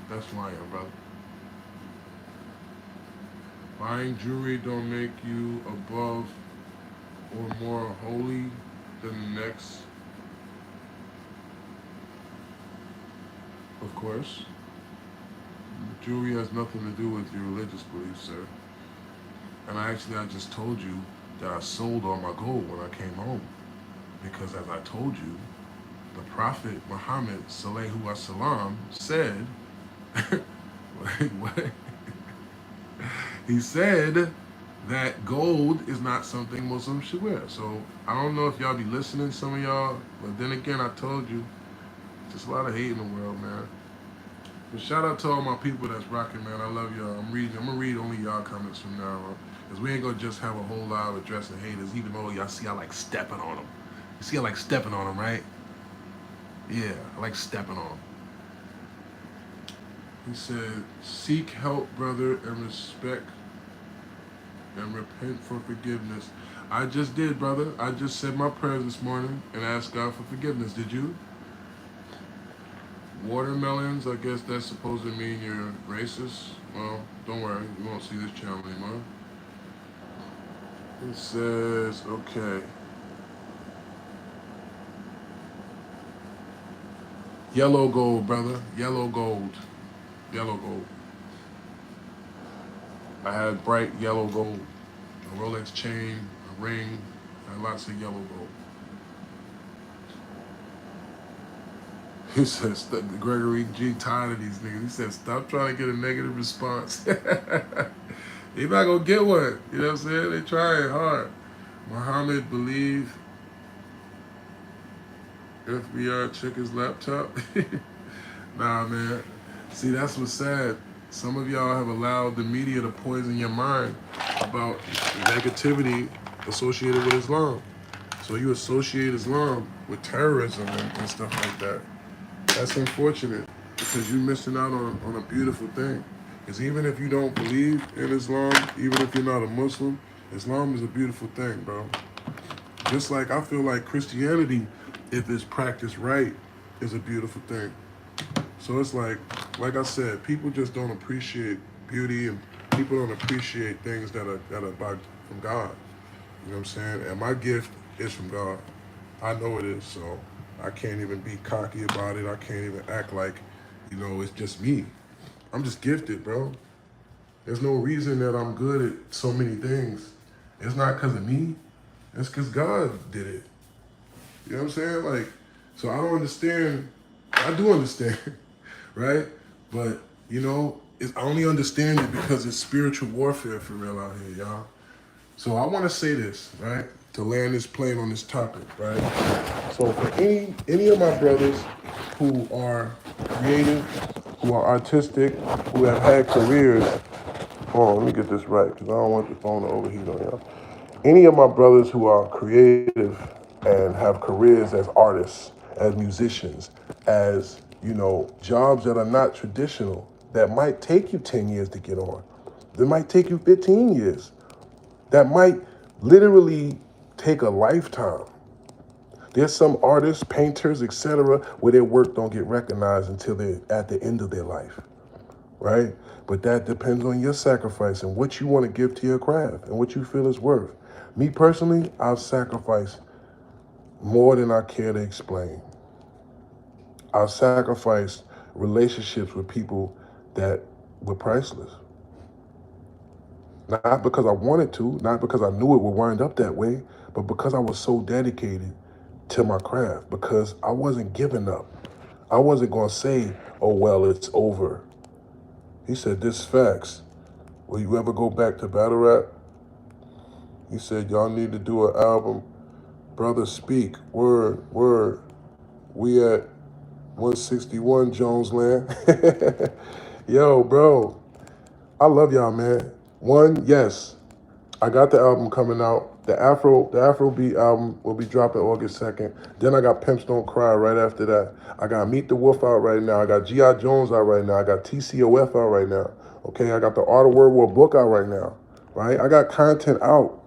That's who I am, brother. Buying jewelry don't make you above or more holy than the next. Of course. Jewelry has nothing to do with your religious beliefs, sir. And I just told you that I sold all my gold when I came home. Because as I told you, the Prophet Muhammad Sallallahu Alaihi Wasallam said, what? He said that gold is not something Muslims should wear. So I don't know if y'all be listening, some of y'all, but then again, I told you, just a lot of hate in the world, man. But shout out to all my people that's rocking, man. I love y'all. I'm gonna read only y'all comments from now on. Because we ain't gonna just have a whole lot of addressing haters, even though y'all see I like stepping on them. You see I like stepping on them, right? Yeah, I like stepping on them. He said, seek help, brother, and respect and repent for forgiveness. I just did, brother. I just said my prayers this morning and asked God for forgiveness. Did you? Watermelons, I guess that's supposed to mean you're racist. Well, don't worry. You won't see this channel anymore. It says, okay. Yellow gold, brother. Yellow gold. Yellow gold. I had bright yellow gold. A Rolex chain, a ring, and lots of yellow gold. He says, Gregory G tired of these niggas. He said, stop trying to get a negative response. You're not gonna get one. You know what I'm saying? They trying hard. Muhammad believe FBI check his laptop. Nah, man. See, that's what's sad. Some of y'all have allowed the media to poison your mind about negativity associated with Islam. So you associate Islam with terrorism and stuff like that. That's unfortunate because you're missing out on a beautiful thing. Because even if you don't believe in Islam, even if you're not a Muslim, Islam is a beautiful thing, bro. Just like I feel like Christianity, if it's practiced right, is a beautiful thing. So it's like I said, people just don't appreciate beauty and people don't appreciate things that are from God. You know what I'm saying? And my gift is from God. I know it is, so I can't even be cocky about it. I can't even act like, it's just me. I'm just gifted, bro. There's no reason that I'm good at so many things. It's not because of me. It's because God did it. You know what I'm saying? So I don't understand. I do understand, right? But You know, I only understand it because it's spiritual warfare for real out here, y'all. So I want to say this, right? To land this plane on this topic, right? So for any of my brothers who are creative, who are artistic, who have had careers, hold on, let me get this right because I don't want the phone to overheat on y'all. Any of my brothers who are creative and have careers as artists, as musicians, as, you know, jobs that are not traditional, that might take you 10 years to get on. That might take you 15 years. That might literally take a lifetime. There's some artists, painters, etc., where their work don't get recognized until they're at the end of their life, right? But that depends on your sacrifice and what you want to give to your craft and what you feel is worth. Me personally, I've sacrificed more than I care to explain. I've sacrificed relationships with people that were priceless. Not because I wanted to, not because I knew it would wind up that way, but because I was so dedicated to my craft, because I wasn't giving up. I wasn't going to say, oh, well, it's over. He said, this facts. Will you ever go back to battle rap? He said, y'all need to do an album. Brother, speak. Word, word. We at 161 Jones Land. Yo, bro, I love y'all, man. One, yes, I got the album coming out. The Afrobeat album will be dropping August 2nd. Then I got Pimps Don't Cry right after that. I got Meet the Wolf out right now. I got G.I. Jones out right now. I got TCOF out right now. Okay, I got the Art of Word War book out right now. Right? I got content out.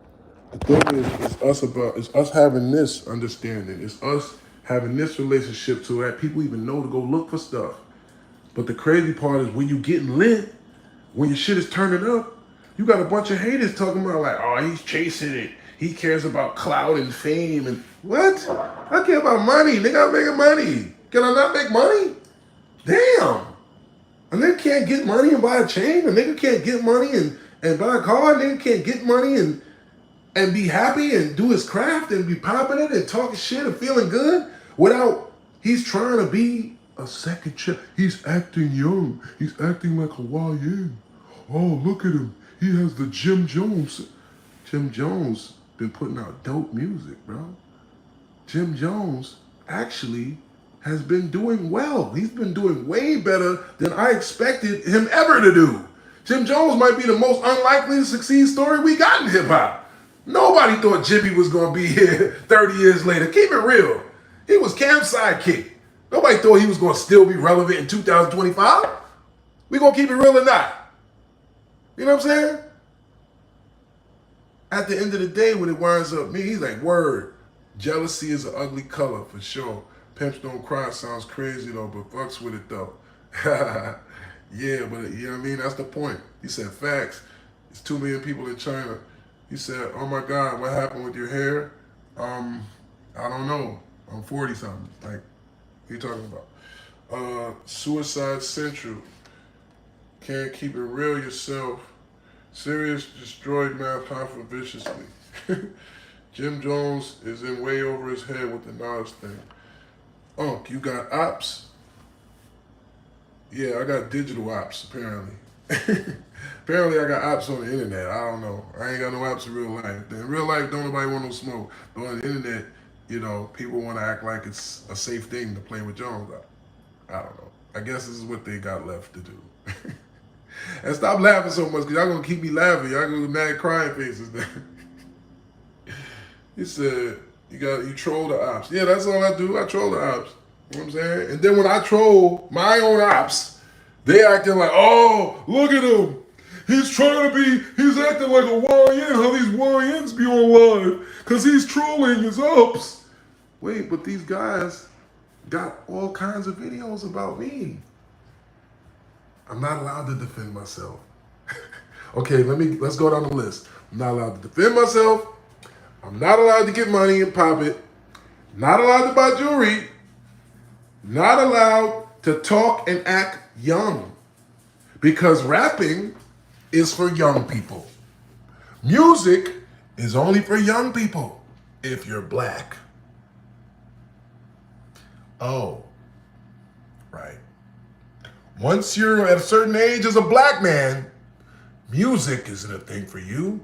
The thing is, it's us having this understanding. It's us having this relationship so that people even know to go look for stuff. But the crazy part is when you getting lit, when your shit is turning up, you got a bunch of haters talking about like, oh, he's chasing it. He cares about clout and fame and what? I care about money. Nigga, I'm making money. Can I not make money? Damn. A nigga can't get money and buy a chain. A nigga can't get money and buy a car. A nigga can't get money and be happy and do his craft and be popping it and talking shit and feeling good without he's trying to be a second child. He's acting young. He's acting like a YN. Oh, look at him. He has the Jim Jones. Jim Jones been putting out dope music, bro. Jim Jones actually has been doing well. He's been doing way better than I expected him ever to do. Jim Jones might be the most unlikely to succeed story we got in hip hop. Nobody thought Jimmy was gonna be here 30 years later. Keep it real. He was Cam's sidekick. Nobody thought he was gonna still be relevant in 2025. We gonna keep it real or not? You know what I'm saying? At the end of the day, when it winds up me, he's like, word, jealousy is an ugly color for sure. Pimps Don't Cry sounds crazy though, but fucks with it though. Yeah, but you know what I mean? That's the point. He said, facts. It's 2 million people in China. He said, oh my God, what happened with your hair? I don't know. I'm 40 something. Like, what are you talking about? Suicide Central. Can't keep it real yourself. Serius destroyed Math Hoffa viciously. Jim Jones is in way over his head with the Nas thing. Unc, you got ops? Yeah, I got digital ops, apparently. Apparently I got ops on the internet. I don't know. I ain't got no ops in real life. In real life, don't nobody want no smoke. But on the internet, you know, people want to act like it's a safe thing to play with Jones. I don't know. I guess this is what they got left to do. And stop laughing so much, because y'all going to keep me laughing. Y'all going to mad crying faces. He said, you troll the ops. Yeah, that's all I do. I troll the ops. You know what I'm saying? And then when I troll my own ops, they acting like, oh, look at him. He's acting like a YN. How these YNs be on live. Because he's trolling his ops. Wait, but these guys got all kinds of videos about me. I'm not allowed to defend myself. Okay, let's go down the list. I'm not allowed to defend myself. I'm not allowed to get money and pop it. Not allowed to buy jewelry. Not allowed to talk and act young. Because rapping is for young people. Music is only for young people if you're black. Oh, right. Once you're at a certain age as a black man, music isn't a thing for you.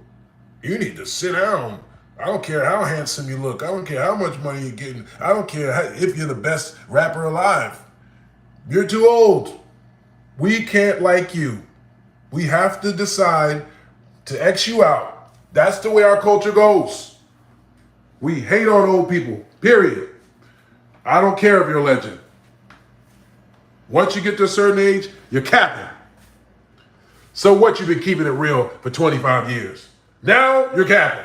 You need to sit down. I don't care how handsome you look. I don't care how much money you're getting. I don't care if you're the best rapper alive. You're too old. We can't like you. We have to decide to X you out. That's the way our culture goes. We hate on old people, period. I don't care if you're a legend. Once you get to a certain age, you're capping. So what, you've been keeping it real for 25 years. Now you're capping.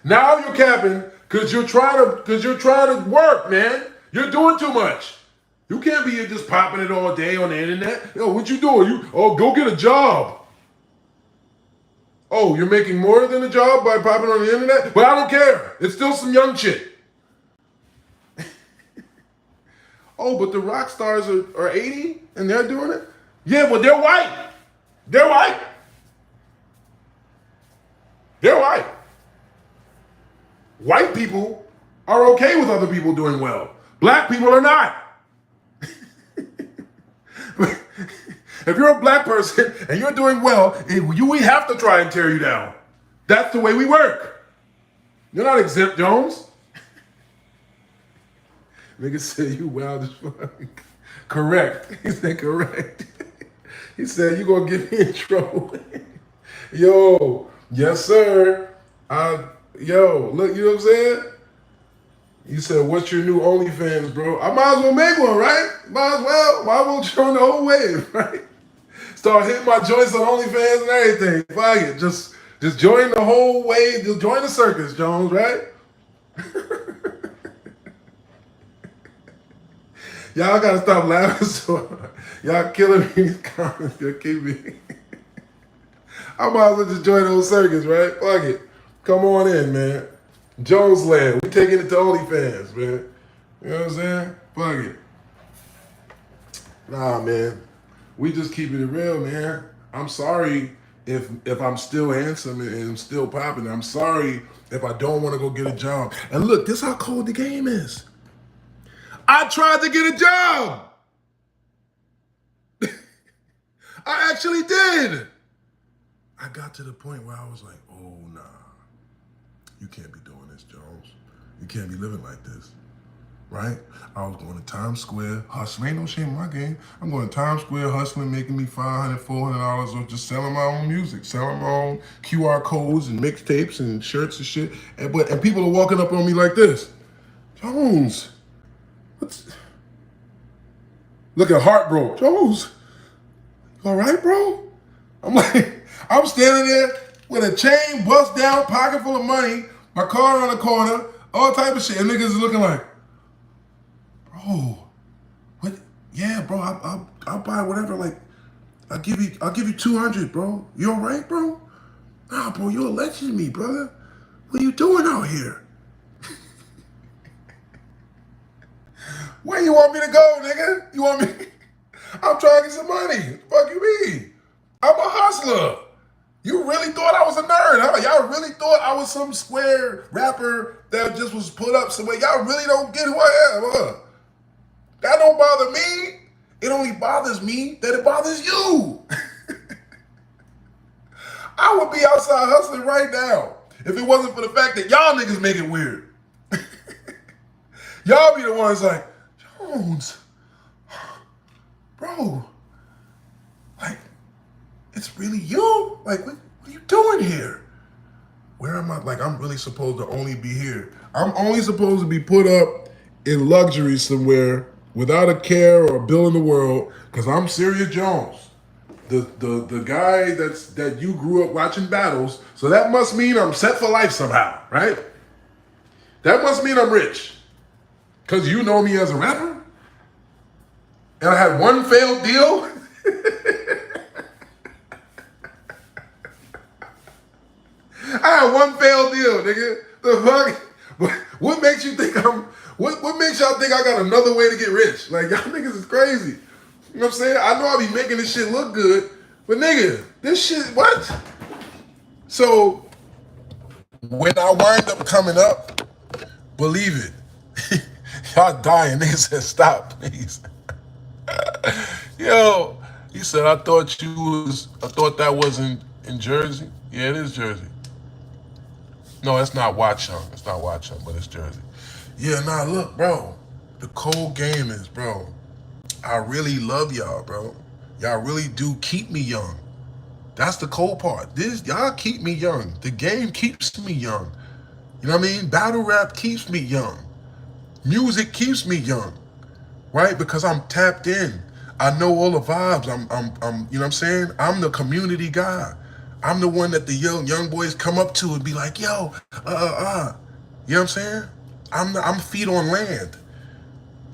Now you're capping because you're trying to work, man. You're doing too much. You can't be just popping it all day on the internet. Yo, what you doing? Go get a job. Oh, you're making more than a job by popping on the internet? But I don't care. It's still some young shit. Oh, but the rock stars are 80 and they're doing it? Yeah, but they're white. They're white. They're white. White people are okay with other people doing well. Black people are not. If you're a black person and you're doing well, we have to try and tear you down. That's the way we work. You're not exempt, Jones. Nigga said you wild as fuck. Correct. He said correct. He said you gonna get me in trouble. Yo, yes sir. Yo, look, you know what I'm saying? You said, what's your new OnlyFans, bro? I might as well make one, right? Might as well. Might as well join the whole wave, right? Start hitting my joints on OnlyFans and everything. Fuck it. Just join the whole wave. Just join the circus, Jones, right? Y'all gotta stop laughing so hard. Y'all killing me in these comments. Y'all keep me. I might as well just join the whole circus, right? Fuck it. Come on in, man. Jones Land. We taking it to OnlyFans, man. You know what I'm saying? Fuck it. Nah, man. We just keeping it real, man. I'm sorry if I'm still handsome and I'm still popping. I'm sorry if I don't want to go get a job. And look, this is how cold the game is. I tried to get a job. I actually did. I got to the point where I was like, oh, nah. You can't be doing this, Jones. You can't be living like this, right? I was going to Times Square, hustling. Ain't no shame in my game. I'm going to Times Square, hustling, making me $500, $400 of just selling my own music, selling my own QR codes and mixtapes and shirts and shit. And people are walking up on me like this. Jones, look at heartbroken. Jones, you all right, bro? I'm like, I'm standing there with a chain, bust down, pocket full of money, my car on the corner, all type of shit. And niggas is looking like, bro, what? Yeah, bro, I'll buy whatever. Like, I'll give you 200, bro. You all right, bro? Nah, bro, you're a legend to me, brother. What are you doing out here? Where you want me to go, nigga? You want me? I'm trying to get some money. What the fuck you mean? I'm a hustler. You really thought I was a nerd, huh? Y'all really thought I was some square rapper that just was put up somewhere. Y'all really don't get who I am, huh? That don't bother me. It only bothers me that it bothers you. I would be outside hustling right now if it wasn't for the fact that y'all niggas make it weird. Y'all be the ones like, Jones, bro, like, it's really you? Like, what are you doing here? Where am I? Like, I'm really supposed to only be here. I'm only supposed to be put up in luxury somewhere without a care or a bill in the world because I'm Serius Jones, the guy that you grew up watching battles. So that must mean I'm set for life somehow, right? That must mean I'm rich because you know me as a rapper and I had one failed deal. I had one failed deal, nigga. The fuck? What makes you think what makes y'all think I got another way to get rich? Like, y'all niggas is crazy. You know what I'm saying? I know I be making this shit look good, but nigga, this shit, what? So, when I wind up coming up, believe it, y'all dying. Niggas said, stop, please. Yo, he said, I thought that was in Jersey. Yeah, it is Jersey. No, it's not Watchung. It's not Watchung, but it's Jersey. Yeah, nah, look, bro. The cold game is, bro, I really love y'all, bro. Y'all really do keep me young. That's the cold part. Y'all keep me young. The game keeps me young. You know what I mean? Battle rap keeps me young. Music keeps me young, right? Because I'm tapped in. I know all the vibes. You know what I'm saying? I'm the community guy. I'm the one that the young boys come up to and be like, yo, You know what I'm saying? I'm feet on land.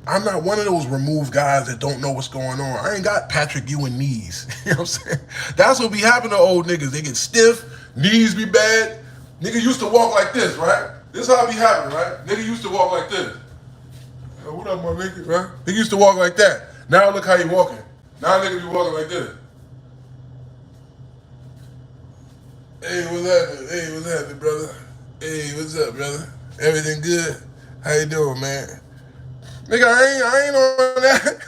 I'm not one of those removed guys that don't know what's going on. I ain't got Patrick Ewing knees. You know what I'm saying? That's what be happening to old niggas. They get stiff, knees be bad. Nigga used to walk like this, right? This how it be happening, right? Nigga used to walk like this. What up, my nigga, right? Nigga used to walk like that. Now look how he walking. Now nigga be walking like this. Hey, what's happening? Hey, what's happening, brother? Hey, what's up, brother? Everything good? How you doing, man? Nigga, I ain't on that.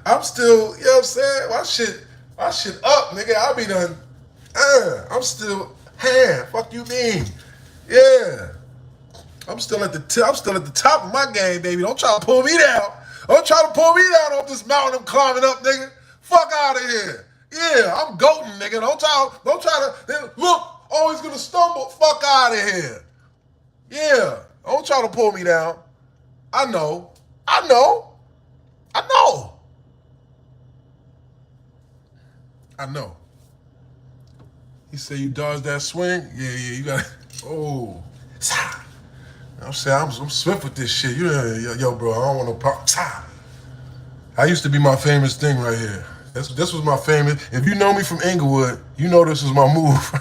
I'm still, you know what I'm saying? My shit up, nigga. I be done. I'm still, fuck you mean? Yeah. I'm still at the top of my game, baby. Don't try to pull me down. Don't try to pull me down off this mountain I'm climbing up, nigga. Fuck out of here. Yeah, I'm goating, nigga. Don't try to look, always gonna stumble. Fuck out of here. Yeah. Don't try to pull me down. I know. I know. I know. I know. He said you dodged that swing? Yeah, you got oh. I'm saying I'm swift with this shit. Yo, bro, I don't want no pop. I used to be my famous thing right here. This was my famous. If you know me from Inglewood, you know this was my move.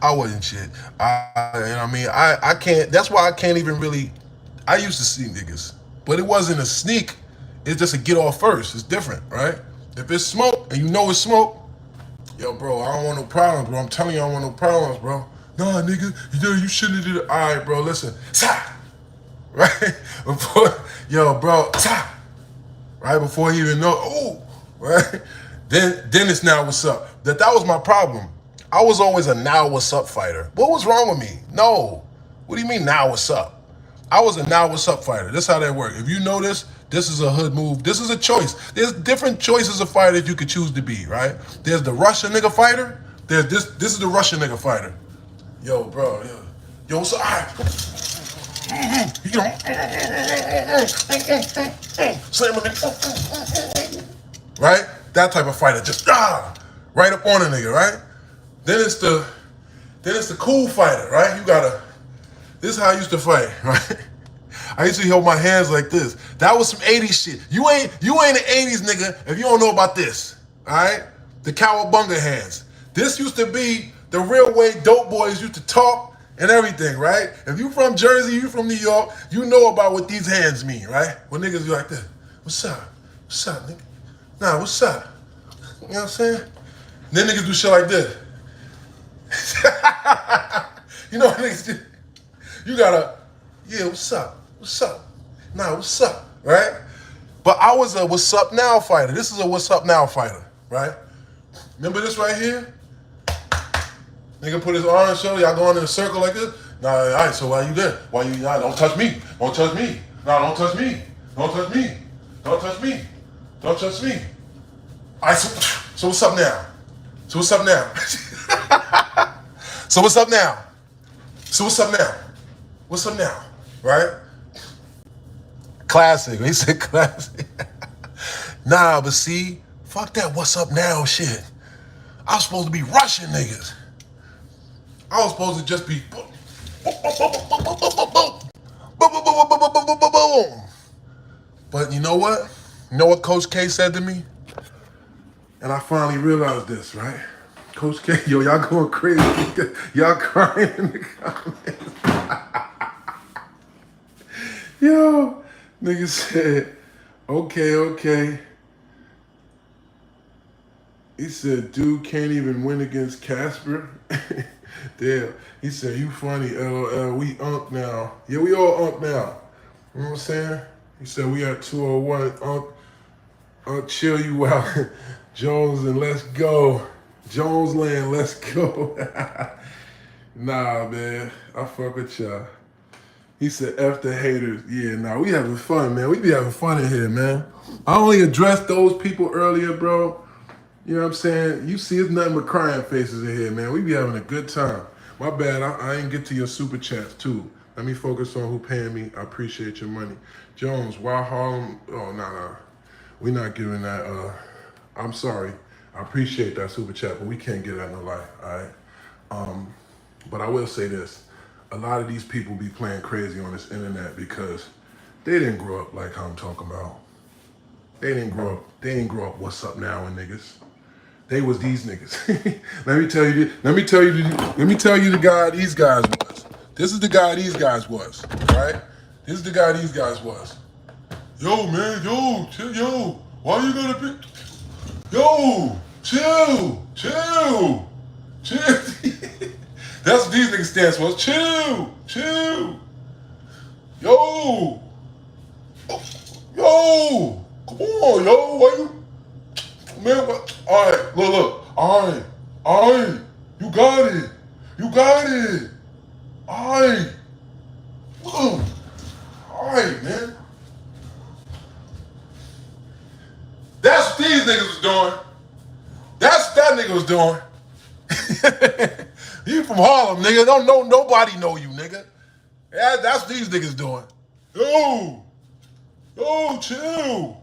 I wasn't shit. I can't. That's why I can't even really. I used to see niggas, but it wasn't a sneak. It's just a get off first. It's different, right? If it's smoke and you know it's smoke, yo, bro, I don't want no problems, bro. I'm telling you, I don't want no problems, bro. Nah, nigga, you shouldn't have did it. All right, bro, listen. Right? Yo, bro, right? Before he even know, right? Then it's now what's up. That was my problem. I was always a now what's up fighter. What was wrong with me? No. What do you mean now what's up? I was a now what's up fighter. This is how that work. If you know this is a hood move. This is a choice. There's different choices of fighter that you could choose to be, right? There's the Russian nigga fighter. There's this is the Russian nigga fighter. Yo, bro, yo, so you know, right? That type of fighter, just right up on a nigga, right? Then it's the cool fighter, right? This is how I used to fight, right? I used to hold my hands like this. That was some 80s shit. You ain't an 80s nigga if you don't know about this, all right? The cowabunga hands. This used to be the real way dope boys used to talk and everything, right? If you from Jersey, you from New York, you know about what these hands mean, right? When niggas be like this, what's up? What's up, nigga? Nah, what's up? You know what I'm saying? And then niggas do shit like this. You know what niggas do? You gotta, yeah, what's up? What's up? Nah, what's up? Right? But I was a what's up now fighter. This is a what's up now fighter, right? Remember this right here? Nigga put his arm on his shoulder, y'all going in a circle like this? Nah, all right, so why you there? Don't touch me. Don't touch me. Nah, don't touch me. Don't touch me. Don't touch me. Don't touch me. All right, so what's up now? So what's up now? So what's up now? So what's up now? What's up now? Right? Classic. He said classic. Nah, but see, fuck that what's up now shit. I was supposed to be rushing niggas. I was supposed to just be boom. But you know what? You know what Coach K said to me? And I finally realized this, right? Coach K, yo, y'all going crazy. Y'all crying in the comments. Yo, nigga said, okay. He said, dude can't even win against Casper. Damn. He said, you funny, LOL. We unk now. Yeah, we all unk now. You know what I'm saying? He said, we at 201 unk. I'll chill you out. Jones and let's go. Jones land, let's go. Nah, man. I fuck with y'all. He said, F the haters. Yeah, nah, we having fun, man. We be having fun in here, man. I only addressed those people earlier, bro. You know what I'm saying? You see, it's nothing but crying faces in here, man. We be having a good time. My bad, I ain't get to your super chats, too. Let me focus on who paying me. I appreciate your money. Jones, why Harlem? Oh, nah. We not giving that. I'm sorry. I appreciate that super chat, but we can't get that no life, all right? But I will say this. A lot of these people be playing crazy on this internet because they didn't grow up like how I'm talking about. They didn't grow up what's up now and niggas. They was these niggas. Let me tell you the guy these guys was. This is the guy these guys was, right? This is the guy these guys was. Yo, man, yo, chill, yo. Why you gonna be? Yo, chill. That's what these niggas stands for. Chill. Yo. Come on, yo. Why you? Man, what? All right, look. All right. You got it. All right. All right, man. That's what these niggas was doing. That's what that nigga was doing. You from Harlem, nigga. Don't know nobody know you, nigga. Yeah, that's what these niggas doing. Yo, chill.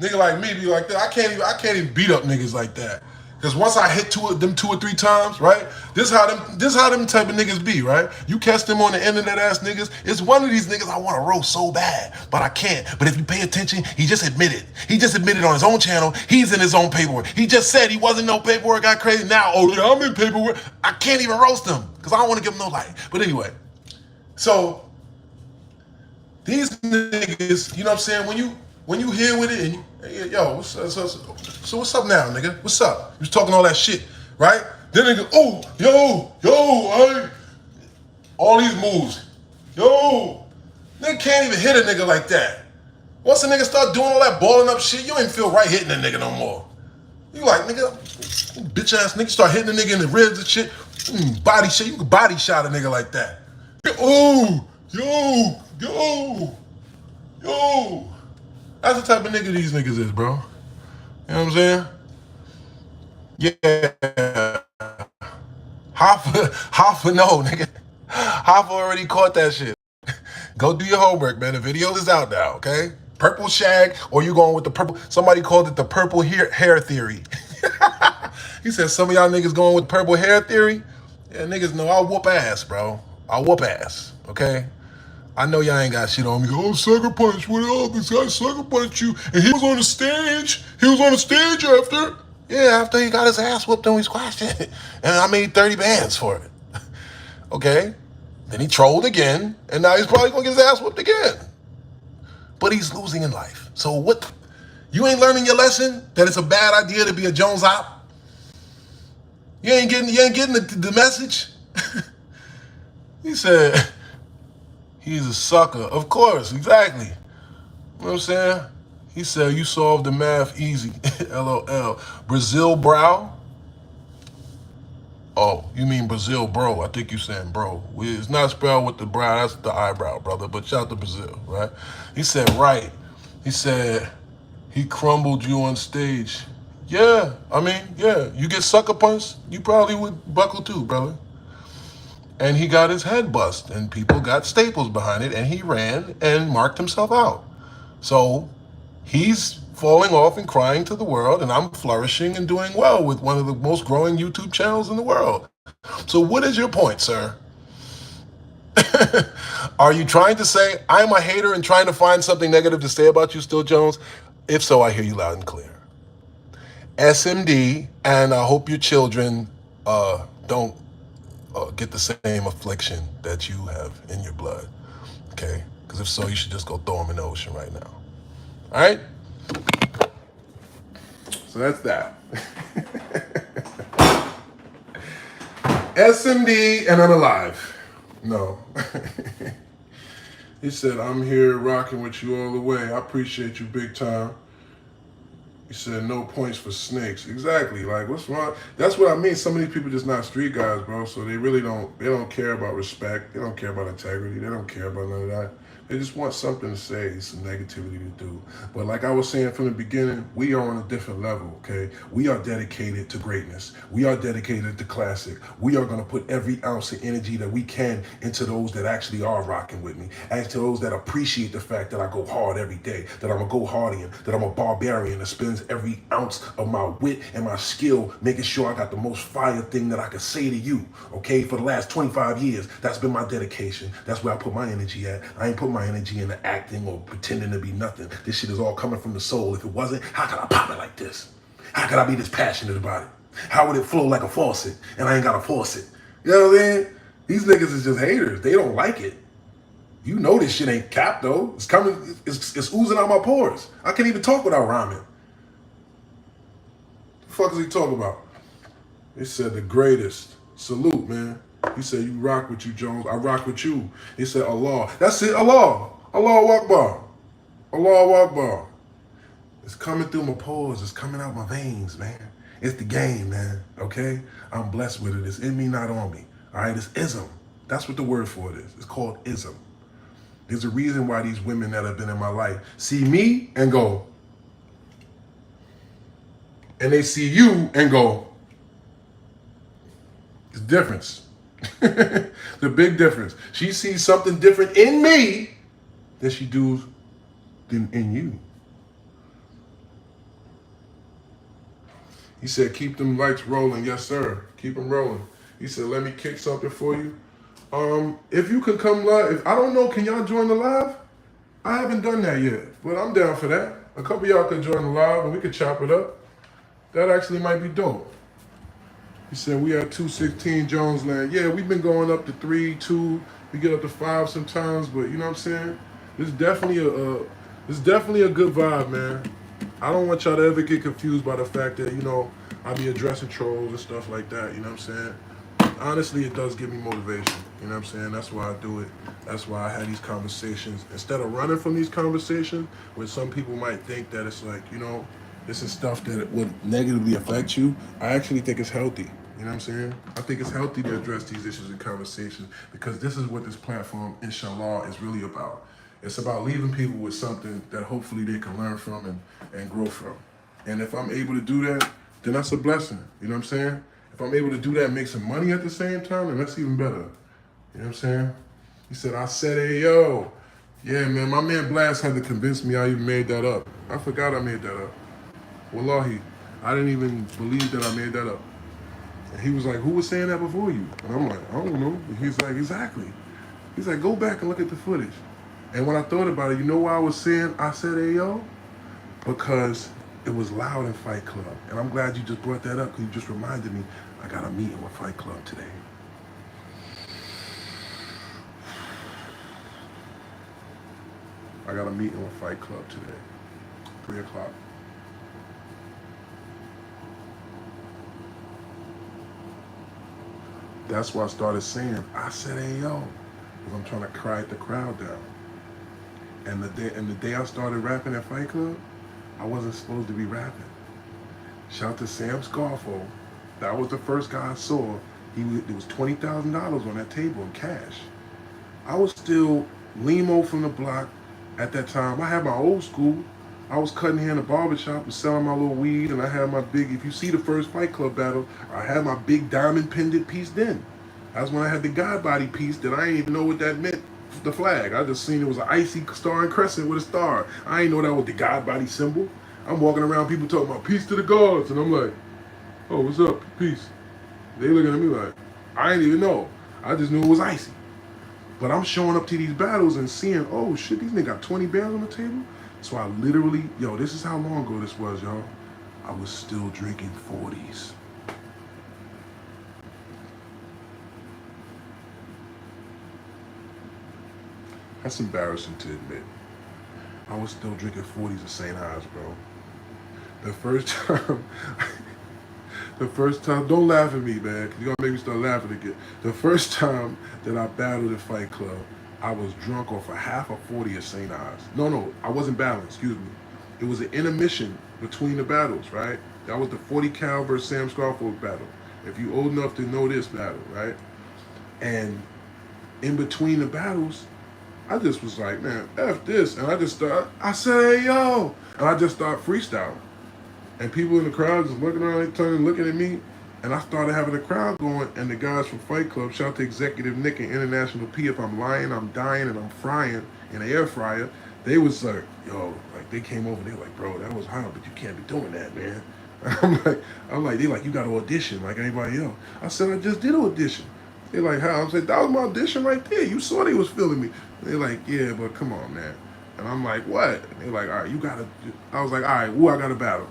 Nigga like me be like that. I can't even beat up niggas like that. Cause once I hit them two or three times, right? This how them type of niggas be, right? You catch them on the internet ass niggas. It's one of these niggas I want to roast so bad, but I can't. But if you pay attention, he just admitted. He just admitted on his own channel. He's in his own paperwork. He just said he wasn't no paperwork. Got crazy. Now, oh yeah, I'm in paperwork. I can't even roast him because I don't want to give him no light. But anyway, so these niggas, you know what I'm saying? When you here with it and yo, what's up now, nigga? What's up? You was talking all that shit, right? Then nigga, oh, yo, all these moves. Yo, nigga can't even hit a nigga like that. Once a nigga start doing all that balling up shit, you ain't feel right hitting a nigga no more. You like, nigga, bitch ass nigga start hitting a nigga in the ribs and shit. Body shit, you can body shot a nigga like that. Oh, yo. That's the type of nigga these niggas is, bro. You know what I'm saying? Yeah. Hoffa no, nigga. Hoffa already caught that shit. Go do your homework, man. The video is out now, okay? Purple shag, or you going with the purple. Somebody called it the purple hair theory. He said some of y'all niggas going with purple hair theory. Yeah, niggas know I'll whoop ass, bro. I'll whoop ass, okay? I know y'all ain't got shit on me. Oh, sucker punch, what up? This guy sucker punched you. And he was on the stage. After he got his ass whooped and we squashed it. And I made 30 bands for it. Okay? Then he trolled again. And now he's probably gonna get his ass whooped again. But he's losing in life. So what? You ain't learning your lesson? That it's a bad idea to be a Jones op? You ain't getting the message? He said... He's a sucker. Of course, exactly. You know what I'm saying? He said, you solved the math easy. LOL. Brazil brow? Oh, you mean Brazil bro. I think you saying bro. It's not spelled with the brow. That's the eyebrow, brother. But shout out to Brazil, right? He said, right. He said, he crumbled you on stage. Yeah, you get sucker punched, you probably would buckle too, brother. And he got his head bust, and people got staples behind it, and he ran and marked himself out. So he's falling off and crying to the world, and I'm flourishing and doing well with one of the most growing YouTube channels in the world. So what is your point, sir? Are you trying to say I'm a hater and trying to find something negative to say about you still, Jones? If so, I hear you loud and clear. SMD, and I hope your children don't get the same affliction that you have in your blood, okay? Because if so, you should just go throw them in the ocean right now. All right? So that's that. SMD and unalive. No. He said, I'm here rocking with you all the way. I appreciate you big time.
You said no points for snakes. Exactly. Like, what's wrong? That's what I mean. Some of these people just not street guys, bro. So they really don't. They don't care about respect. They don't care about integrity. They don't care about none of that. They just want something to say, some negativity to do. But like I was saying from the beginning, we are on a different level. Okay, we are dedicated to greatness. We are dedicated to classic. We are gonna put every ounce of energy that we can into those that actually are rocking with me, and to those that appreciate the fact that I go hard every day, that I'm a go-hardian, that I'm a barbarian that spends every ounce of my wit and my skill making sure I got the most fire thing that I can say to you, okay? For the last 25 years, that's been my dedication. That's where I put my energy at. I ain't put my energy into acting or pretending to be nothing. This shit is all coming from the soul. If it wasn't, how could I pop it like this? How could I be this passionate about it? How would it flow like a faucet and I ain't got to force it? You know what I mean? These niggas is just haters. They don't like it. You know this shit ain't cap though. It's coming, it's oozing out my pores. I can't even talk without rhyming. The fuck is he talking about? He said the greatest. Salute, man. He said you rock with you, Jones. I rock with you. He said Allah. That's it, Allah. Allah Akbar. Allah Akbar. It's coming through my pores. It's coming out my veins, man. It's the game, man. Okay? I'm blessed with it. It's in me, not on me. All right? It's ism. That's what the word for it is. It's called ism. There's a reason why these women that have been in my life see me and go, and they see you and go, it's difference. The big difference. She sees something different in me than she does in you. He said, keep them lights rolling. Yes, sir. Keep them rolling. He said, let me kick something for you. If you can come live, I don't know, can y'all join the live? I haven't done that yet, but I'm down for that. A couple of y'all could join the live and we could chop it up. That actually might be dope. He said, we at 216 Jones Land. Yeah, we've been going up to 3, 2, we get up to 5 sometimes, but you know what I'm saying? It's definitely a good vibe, man. I don't want y'all to ever get confused by the fact that, you know, I be addressing trolls and stuff like that, you know what I'm saying? Honestly, it does give me motivation, you know what I'm saying? That's why I do it. That's why I had these conversations. Instead of running from these conversations, where some people might think that it's like, you know, this is stuff that would negatively affect you, I actually think it's healthy. You know what I'm saying? I think it's healthy to address these issues in conversations because this is what this platform, inshallah, is really about. It's about leaving people with something that hopefully they can learn from and grow from. And if I'm able to do that, then that's a blessing. You know what I'm saying? If I'm able to do that and make some money at the same time, then that's even better. You know what I'm saying? He said, I said, hey, yo. Yeah, man, my man Blast had to convince me I even made that up. I forgot I made that up. Wallahi, I didn't even believe that I made that up. And he was like, who was saying that before you? And I'm like, I don't know. And he's like, exactly. He's like, go back and look at the footage. And when I thought about it, you know why I said, hey, yo? Because it was loud in Fight Club. And I'm glad you just brought that up because you just reminded me I got a meeting with Fight Club today. I got a meeting with Fight Club today, 3 o'clock. That's why I started saying, I said, hey, yo, because I'm trying to quiet the crowd down. And the day I started rapping at Fight Club, I wasn't supposed to be rapping. Shout out to Sam Scarfo. That was the first guy I saw. There was $20,000 on that table in cash. I was still Limo from the block at that time. I had my old school. I was cutting hair in the barbershop and selling my little weed, and I had my big, if you see the first Fight Club battle, I had my big diamond pendant piece then. That's when I had the God body piece that I didn't even know what that meant, the flag. I just seen it was an icy star and crescent with a star. I didn't know that was the God body symbol. I'm walking around, people talking about peace to the gods, and I'm like, oh, what's up, peace? They looking at me like, I didn't even know. I just knew it was icy. But I'm showing up to these battles and seeing, oh shit, these niggas got 20 bands on the table. So I literally, yo, this is how long ago this was, y'all. I was still drinking 40s. That's embarrassing to admit. I was still drinking 40s at St. Ives, bro. The first time, don't laugh at me, man, because you're gonna make me start laughing again. The first time that I battled at Fight Club, I was drunk off a half of 40 at St. Ives. No, I wasn't battling, excuse me.
It was an intermission between the battles, right? That was the 40 cal versus Sam Scarfold battle. If you old enough to know this battle, right? And in between the battles, I just was like, man, F this. And I said, hey, yo. And I just started freestyling. And people in the crowd just looking around, turning, looking at me. And I started having a crowd going. And the guys from Fight Club, shout out to Executive Nick and International P, if I'm lying, I'm dying, and I'm frying in an air fryer, they was like, yo, like they came over, they were like, bro, that was hot, but you can't be doing that, man. They like, you got to audition like anybody else. I said, I just did audition. They like, how? I'm saying, that was my audition right there. You saw they was feeling me. They like, yeah, but come on, man. And I'm like, what? And they like, all right, you got to. I was like, all right, I got a battle.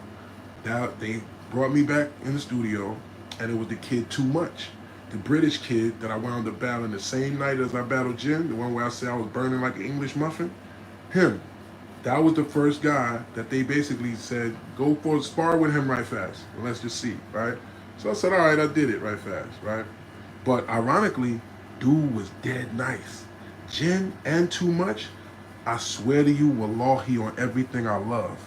They brought me back in the studio, and it was the kid Too Much. The British kid that I wound up battling the same night as I battled Jim, the one where I said I was burning like an English muffin. Him. That was the first guy that they basically said, go for a spar with him right fast, and let's just see, right? So I said, all right, I did it right fast, right? But ironically, dude was dead nice. Jin and Too Much, I swear to you, wallahi, on everything I love.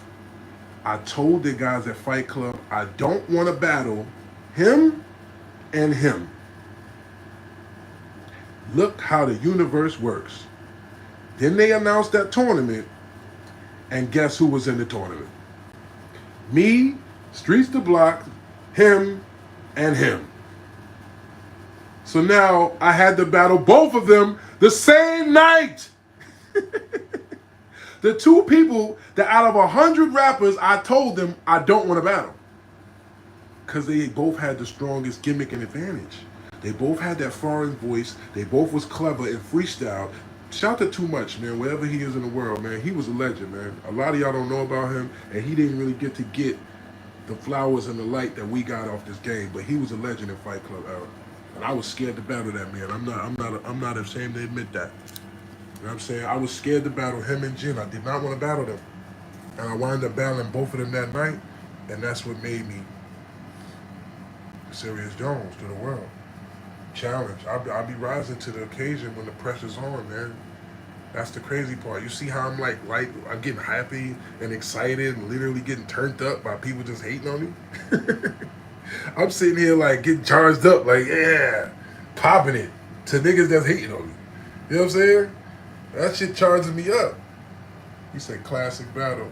I told the guys at Fight Club, I don't want to battle him and him. Look how the universe works. Then they announced that tournament, and guess who was in the tournament? Me, Streets the Block, him, and him. So now I had to battle both of them the same night. The two people that out of 100 rappers, I told them I don't want to battle. Because they both had the strongest gimmick and advantage. They both had that foreign voice. They both was clever and freestyle. Shout to Too Much, man. Wherever he is in the world, man, he was a legend, man. A lot of y'all don't know about him, and he didn't really get to get the flowers and the light that we got off this game. But he was a legend in Fight Club era, and I was scared to battle that man. I'm not ashamed to admit that. You know what I'm saying? I was scared to battle him and Jin. I did not want to battle them, and I wound up battling both of them that night, and that's what made me Serius Jones to the world. Challenge. I'll be rising to the occasion when the pressure's on, man. That's the crazy part. You see how I'm like I'm getting happy and excited and literally getting turned up by people just hating on me? I'm sitting here like getting charged up, like, yeah, popping it to niggas that's hating on me. You know what I'm saying? That shit charges me up. He said classic battle.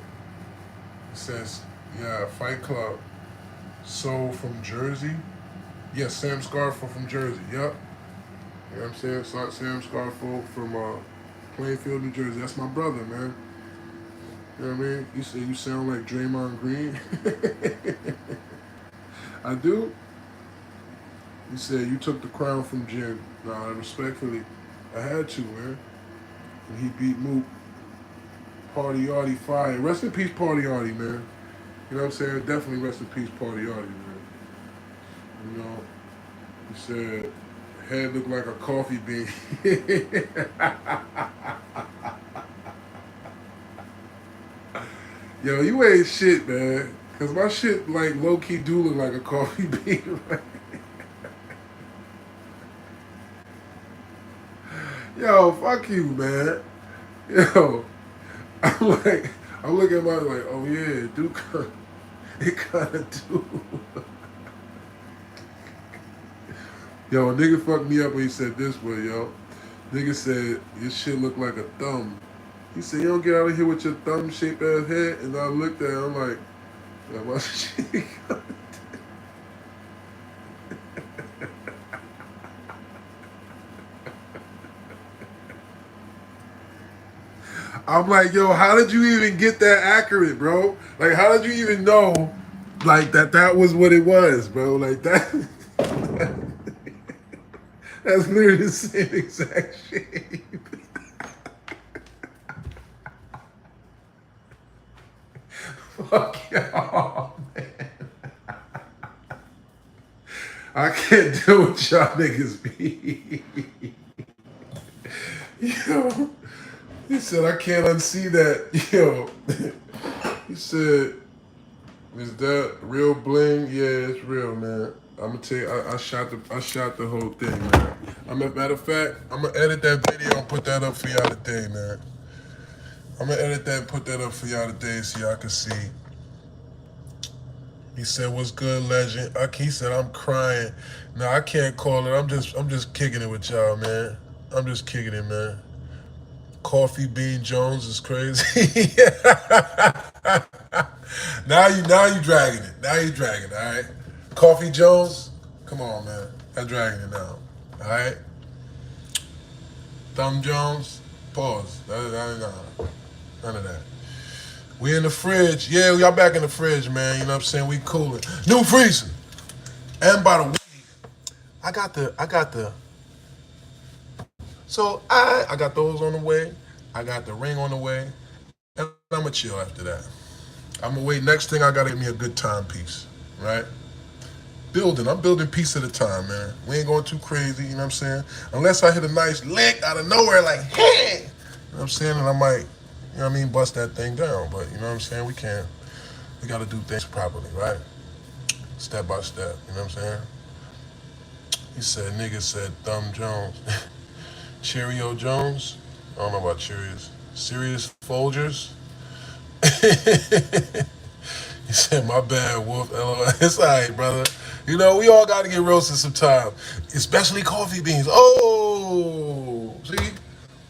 He says, yeah, Fight Club. So from Jersey. Yes, Sam Scarfo from Jersey, yep. You know what I'm saying? Sam Scarfo from Plainfield, New Jersey. That's my brother, man. You know what I mean? You say you sound like Draymond Green. I do? He said you took the crown from Jim. Nah, respectfully, I had to, man. And he beat Mook. Party Artie fire. Rest in peace, Party Artie, man. You know what I'm saying? Definitely rest in peace, Party Artie, man. You know, he said, head looked like a coffee bean. Yo, you ain't shit, man. Cause my shit like low key do look like a coffee bean. Yo, fuck you, man. Yo, I'm looking at my like, oh yeah, it kinda do. Yo, a nigga fucked me up when he said this way, yo. Nigga said, your shit look like a thumb. He said, you don't get out of here with your thumb-shaped ass head. And I looked at him, I'm like, yeah, my shit. I'm like, yo, how did you even get that accurate, bro? Like, how did you even know, like, that was what it was, bro? Like, that... That's literally the same exact shape. Fuck y'all, man. I can't deal with y'all niggas be. Yo, he said, I can't unsee that. Yo, he said, is that real bling? Yeah, it's real, man. I'm gonna tell you, I shot the whole thing, man. Matter of fact, I'm gonna edit that video and put that up for y'all today, man.
I'm gonna edit that and put that up for y'all today so y'all can see. He said, "What's good, legend?" He said, "I'm crying." No, I can't call it. I'm just kicking it with y'all, man. I'm just kicking it, man. Coffee Bean Jones is crazy. Now you dragging it. Now you dragging it. All right. Coffee Jones, come on, man. I'm dragging it now. All right. Thumb Jones, pause. None of that. We in the fridge. Yeah, y'all back in the fridge, man. You know what I'm saying? We cooling. New freezing. And by the way, I got the so I got those on the way. I got the ring on the way. And I'm gonna chill after that. I'm gonna wait. Next thing I gotta get me a good timepiece. Right? Building. I'm building piece at a time, man. We ain't going too crazy, you know what I'm saying? Unless I hit a nice lick out of nowhere, like, hey! You know what I'm saying? And I might, you know what I mean, bust that thing down. But you know what I'm saying? We gotta do things properly, right? Step by step, you know what I'm saying? He said, nigga said Thumb Jones. Cheerio Jones? I don't know about Cheerios. Serious Folgers? He said, my bad, Wolf. LOL. It's all right, brother. You know, we all got to get roasted sometime, especially coffee beans. Oh, see?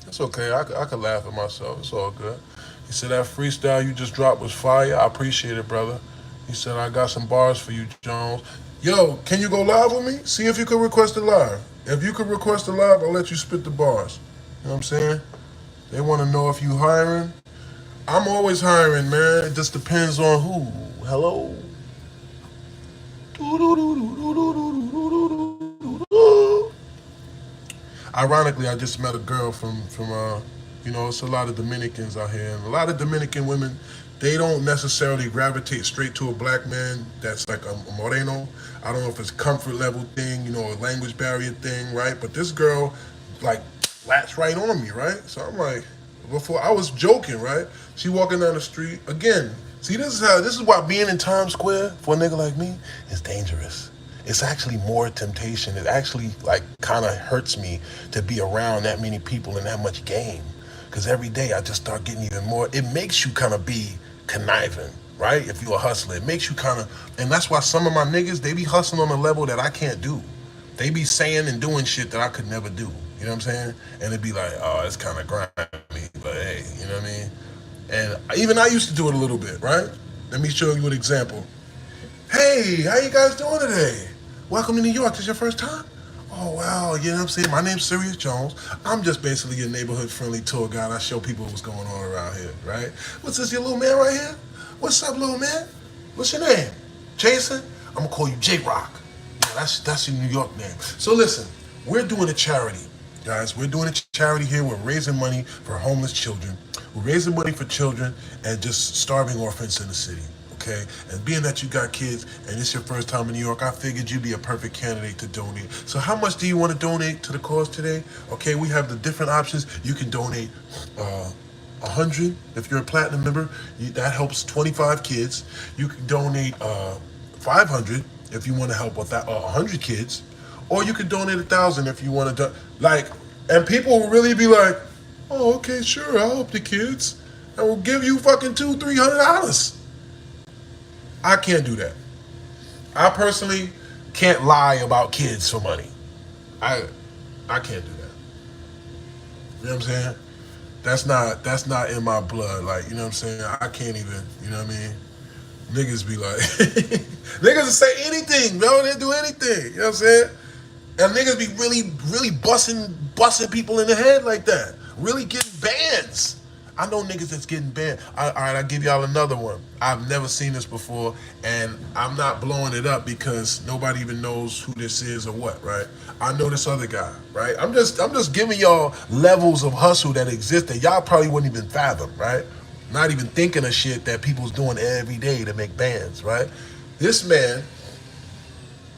It's okay. I could laugh at myself. It's all good. He said, that freestyle you just dropped was fire. I appreciate it, brother. He said, I got some bars for you, Jones. Yo, can you go live with me? See if you could request a live. If you could request a live, I'll let you spit the bars. You know what I'm saying? They want to know if you hiring. I'm always hiring, man. It just depends on who. Hello? Ironically, I just met a girl from it's a lot of Dominicans out here, and a lot of Dominican women, they don't necessarily gravitate straight to a black man that's like a moreno. I don't know if it's comfort level thing, a language barrier thing, right? But this girl, like, latched right on me, right? So I'm like, before I was joking, right? She walking down the street again. See, this is why being in Times Square for a nigga like me is dangerous. It's actually more temptation. It actually like kind of hurts me to be around that many people and that much game. Because every day I just start getting even more. It makes you kind of be conniving, right? If you're a hustler, it makes you kind of, and that's why some of my niggas, they be hustling on a level that I can't do. They be saying and doing shit that I could never do. You know what I'm saying? And it'd be like, oh, it's kind of grimy, but hey, you know what I mean? And even I used to do it a little bit, right? Let me show you an example. Hey, how you guys doing today? Welcome to New York. This your first time? Oh, wow. You know what I'm saying? My name's Serius Jones. I'm just basically your neighborhood-friendly tour guide. I show people what's going on around here, right? What's this, your little man right here? What's up, little man? What's your name? Jason? I'm going to call you J-Rock. Yeah, that's your New York name. So listen, we're doing a charity, guys. We're doing a charity here. We're raising money for homeless children. We're raising money for children and just starving orphans in the city. Okay, and being that you got kids and it's your first time in New York, I figured you'd be a perfect candidate to donate. So how much do you want to donate to the cause today? Okay, we have the different options. You can donate 100 if you're a platinum member. That helps 25 kids. You can donate 500 if you want to help with that 100 kids, or you can donate 1,000 if you want to and people will really be like, oh, okay, sure, I'll help the kids, and we'll give you fucking $200-300. I can't do that. I personally can't lie about kids for money. I I can't do that. You know what I'm saying? That's not in my blood. Like, you know what I'm saying? I can't even, you know what I mean? Niggas be like niggas will say anything, bro. They do anything. You know what I'm saying? And niggas be really, really busting people in the head like that. Really getting bans. I know niggas that's getting banned. All right, I'll give y'all another one. I've never seen this before, and I'm not blowing it up because nobody even knows who this is or what, right? I know this other guy, right? I'm just giving y'all levels of hustle that exist that y'all probably wouldn't even fathom, right? Not even thinking of shit that people's doing every day to make bands, right? This man,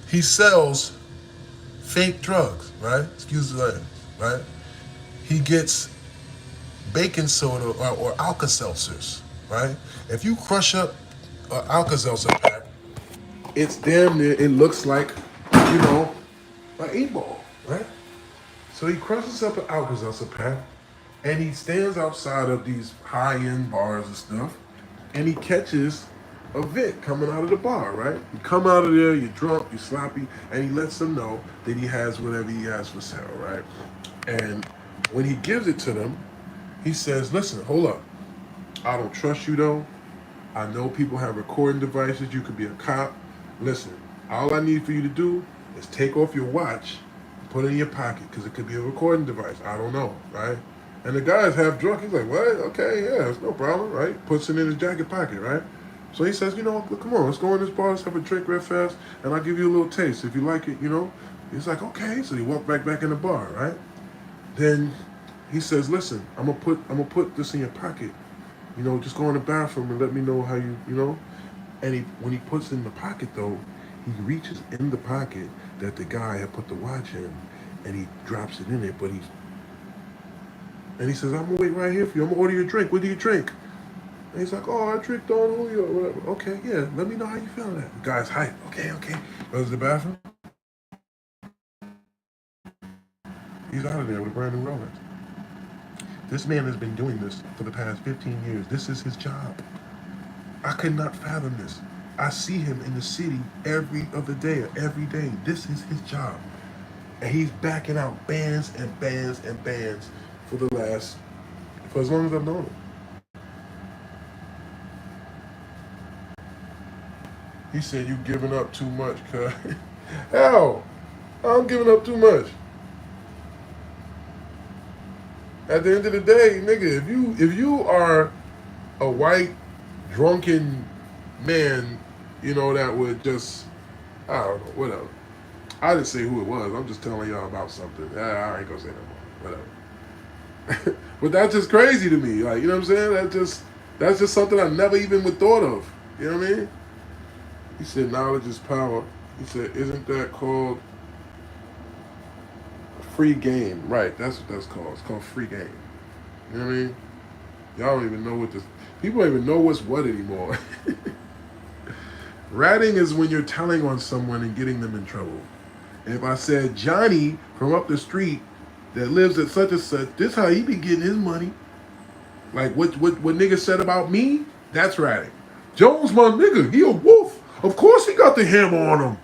he sells fake drugs, right? Excuse the language, right? He gets baking soda or Alka-Seltzers, right? If you crush up an Alka-Seltzer pack, it's damn near, it looks like, an 8 ball, right? So he crushes up an Alka-Seltzer pack,
And he stands outside of these high-end bars and stuff, and he catches a Vic coming out of the bar, right? You come out of there, you're drunk, you're sloppy, and he lets them know that he has whatever he has for sale, right? And when he gives it to them, he says, listen, hold up. I don't trust you though. I know people have recording devices. You could be a cop. Listen, all I need for you to do is take off your watch, put it in your pocket, because it could be a recording device. I don't know, right? And the guy is half drunk. He's like, what? Okay, yeah, it's no problem, right? Puts it in his jacket pocket, right? So he says, come on, let's go in this bar, let's have a drink real fast, and I'll give you a little taste. If you like it, He's like, okay. So he walked back in the bar, right? Then he says, listen, I'm gonna put this in your pocket. Just go in the bathroom and let me know how you. And when he puts it in the pocket though, he reaches in the pocket that the guy had put the watch in, and he drops it in there. And he says, I'm gonna wait right here for you. I'm gonna order you a drink. What do you drink? And he's like, oh, I drink Don Julio or whatever. Okay, yeah, let me know how you feeling that. The guy's hype. Okay. Goes to the bathroom. He's out of there with a brand new Rolex. This man has been doing this for the past 15 years. This is his job. I could not fathom this. I see him in the city every other day or every day. This is his job. And he's backing out bands and bands and bands for as long as I've known him. He said, you giving up too much, cuz. Hell, I'm giving up too much. At the end of the day, nigga, if you are a white, drunken man, that would just, I don't know, whatever. I didn't say who it was. I'm just telling y'all about something. I ain't gonna say no more. Whatever. But that's just crazy to me. Like, you know what I'm saying? That's just something I never even would thought of. You know what I mean? He said, knowledge is power. He said, isn't that called free game? Right, that's what that's called. It's called free game. You know what I mean? Y'all don't even know what this... People don't even know what's what anymore. Ratting is when you're telling on someone and getting them in trouble. And if I said, Johnny from up the street that lives at such and such, this how he be getting his money. Like what nigga said about me, that's ratting. Jones, my nigga, he a wolf. Of course he got the hammer on him.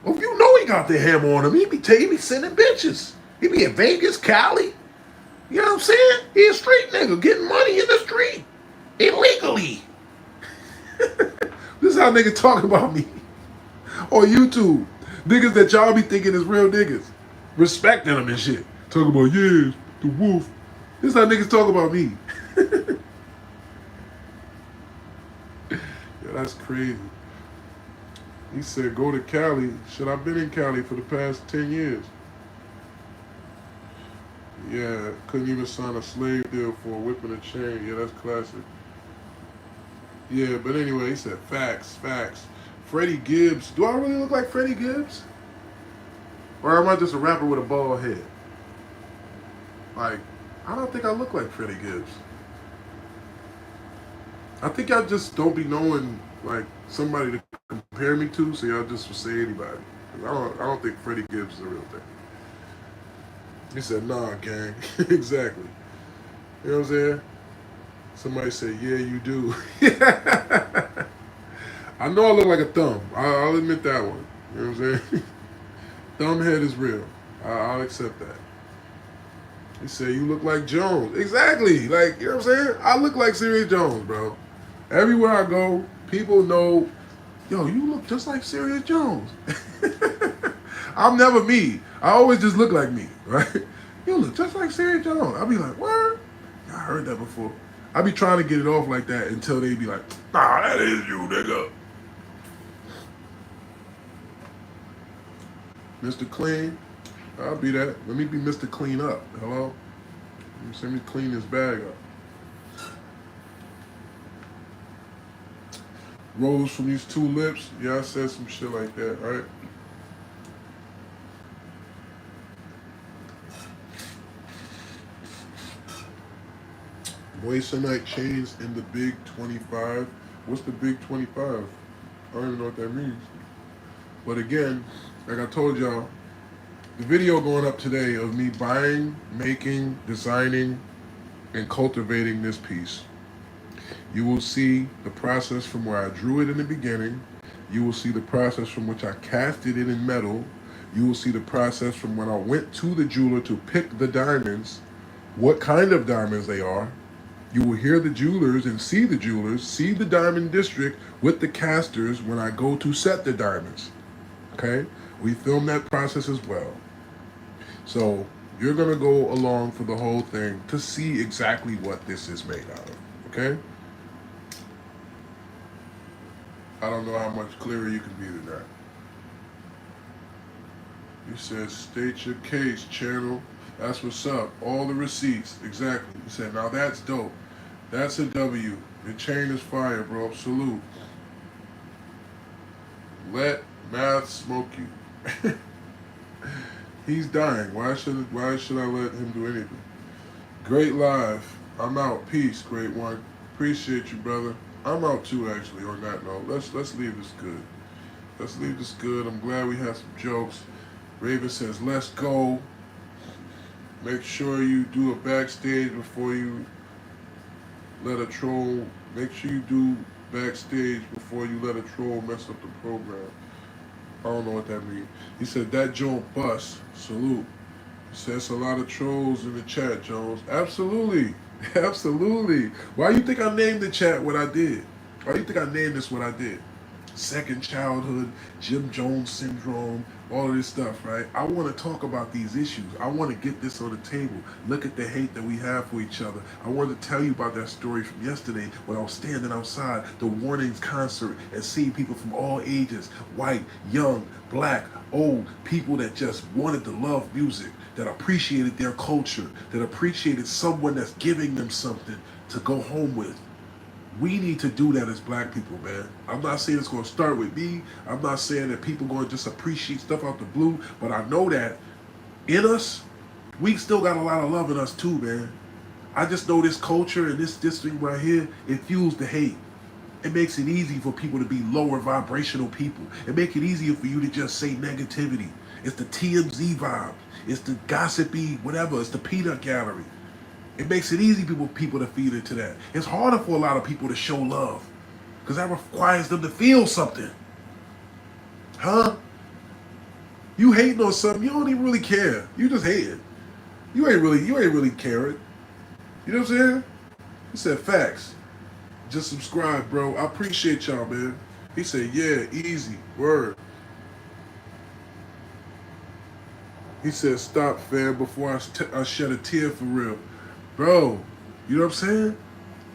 Well, you know he got the hammer on him. He be sending bitches. He be in Vegas, Cali. You know what I'm saying? He a street nigga getting money in the street. Illegally. This is how niggas talk about me. On YouTube. Niggas that y'all be thinking is real niggas. Respecting them and shit. Talk about, yeah, the wolf. This is how niggas talk about me. Yeah, that's crazy. He said, go to Cali. Shit, I've been in Cali for the past 10 years. Yeah, couldn't even sign a slave deal for a whip and a chain. Yeah, that's classic. Yeah, but anyway, he said, facts. Freddie Gibbs. Do I really look like Freddie Gibbs? Or am I just a rapper with a bald head? Like, I don't think I look like Freddie Gibbs. I think y'all just don't be knowing, like, somebody to compare me to, so y'all just will say anybody. I don't think Freddie Gibbs is a real thing. He said, nah, gang. Exactly. You know what I'm saying? Somebody said, yeah, you do. I know I look like a thumb. I'll admit that one. You know what I'm saying? Thumb head is real. I'll accept that. He said, you look like Jones. Exactly. Like, you know what I'm saying? I look like Serius Jones, bro. Everywhere I go, people know, yo, you look just like Serius Jones. I'm never me. I always just look like me, right? You look just like Serius Jones. I'll be like, what? I heard that before. I be trying to get it off like that until they be like, nah, that is you, nigga. Mr. Clean, I'll be that. Let me be Mr. Clean Up. Hello? Let me clean this bag up. Rose from these two lips. Yeah, I said some shit like that, right? Moissanite chains in the Big 25. What's the Big 25? I don't even know what that means. But again, like I told y'all, the video going up today of me buying, making, designing
in cultivating this piece. You will see the process from where I drew it in the beginning. You will see the process from which I casted it in metal. You will see the process from when I went to the jeweler to pick the diamonds, what kind of diamonds they are. You will hear the jewelers and see the jewelers, see the diamond district with the casters when I go to set the diamonds. Okay? We film that process as well. So you're going to go along for the whole thing to see exactly what this is made out of. Okay? I don't know how much clearer you can be than that. He said, state your case, channel. That's what's up. All the receipts. Exactly. He said, now that's dope. That's a W. Your chain is fire, bro. Salute. Let math smoke you. He's dying. Why should I let him do anything? Great live. I'm out. Peace, great one. Appreciate you, brother. I'm out too, actually, on that note. Let's leave this good. Let's leave this good. I'm glad we had some jokes. Raven says, let's go. Make sure you do a backstage before you let a troll. Make sure you do backstage before you let a troll mess up the program. I don't know what that means. He said, that joint bust. Salute. He says a lot of trolls in the chat, Jones. Absolutely. Absolutely. Why you think I named the chat what I did? Why you think I named this what I did? Second childhood, Jim Jones syndrome, all of this stuff, right? I want to talk about these issues. I want to get this on the table. Look at the hate that we have for each other. I wanted to tell you about that story from yesterday when I was standing outside the Warnings concert and seeing people from all ages, white, young, black, old, people that just wanted to love music, that appreciated their culture, that appreciated someone that's giving them something to go home with. We need to do that as black people, man. I'm not saying it's going to start with me. I'm not saying that people going to just appreciate stuff out the blue. But I know that in us, we still got a lot of love in us too, man. I just know this culture and this thing right here, it fuels the hate. It makes it easy for people to be lower vibrational people. It makes it easier for you to just say negativity. It's the TMZ vibe. It's the gossipy, whatever. It's the peanut gallery. It makes it easy for people to feed into that. It's harder for a lot of people to show love because that requires them to feel something. Huh? You hating on something, you don't even really care. You just hating. You ain't really caring. You know what I'm saying? He said facts. Just subscribe, bro. I appreciate y'all, man. He said, yeah, easy. Word. He said, stop, fam, before I shed a tear for real. Bro, you know what I'm saying?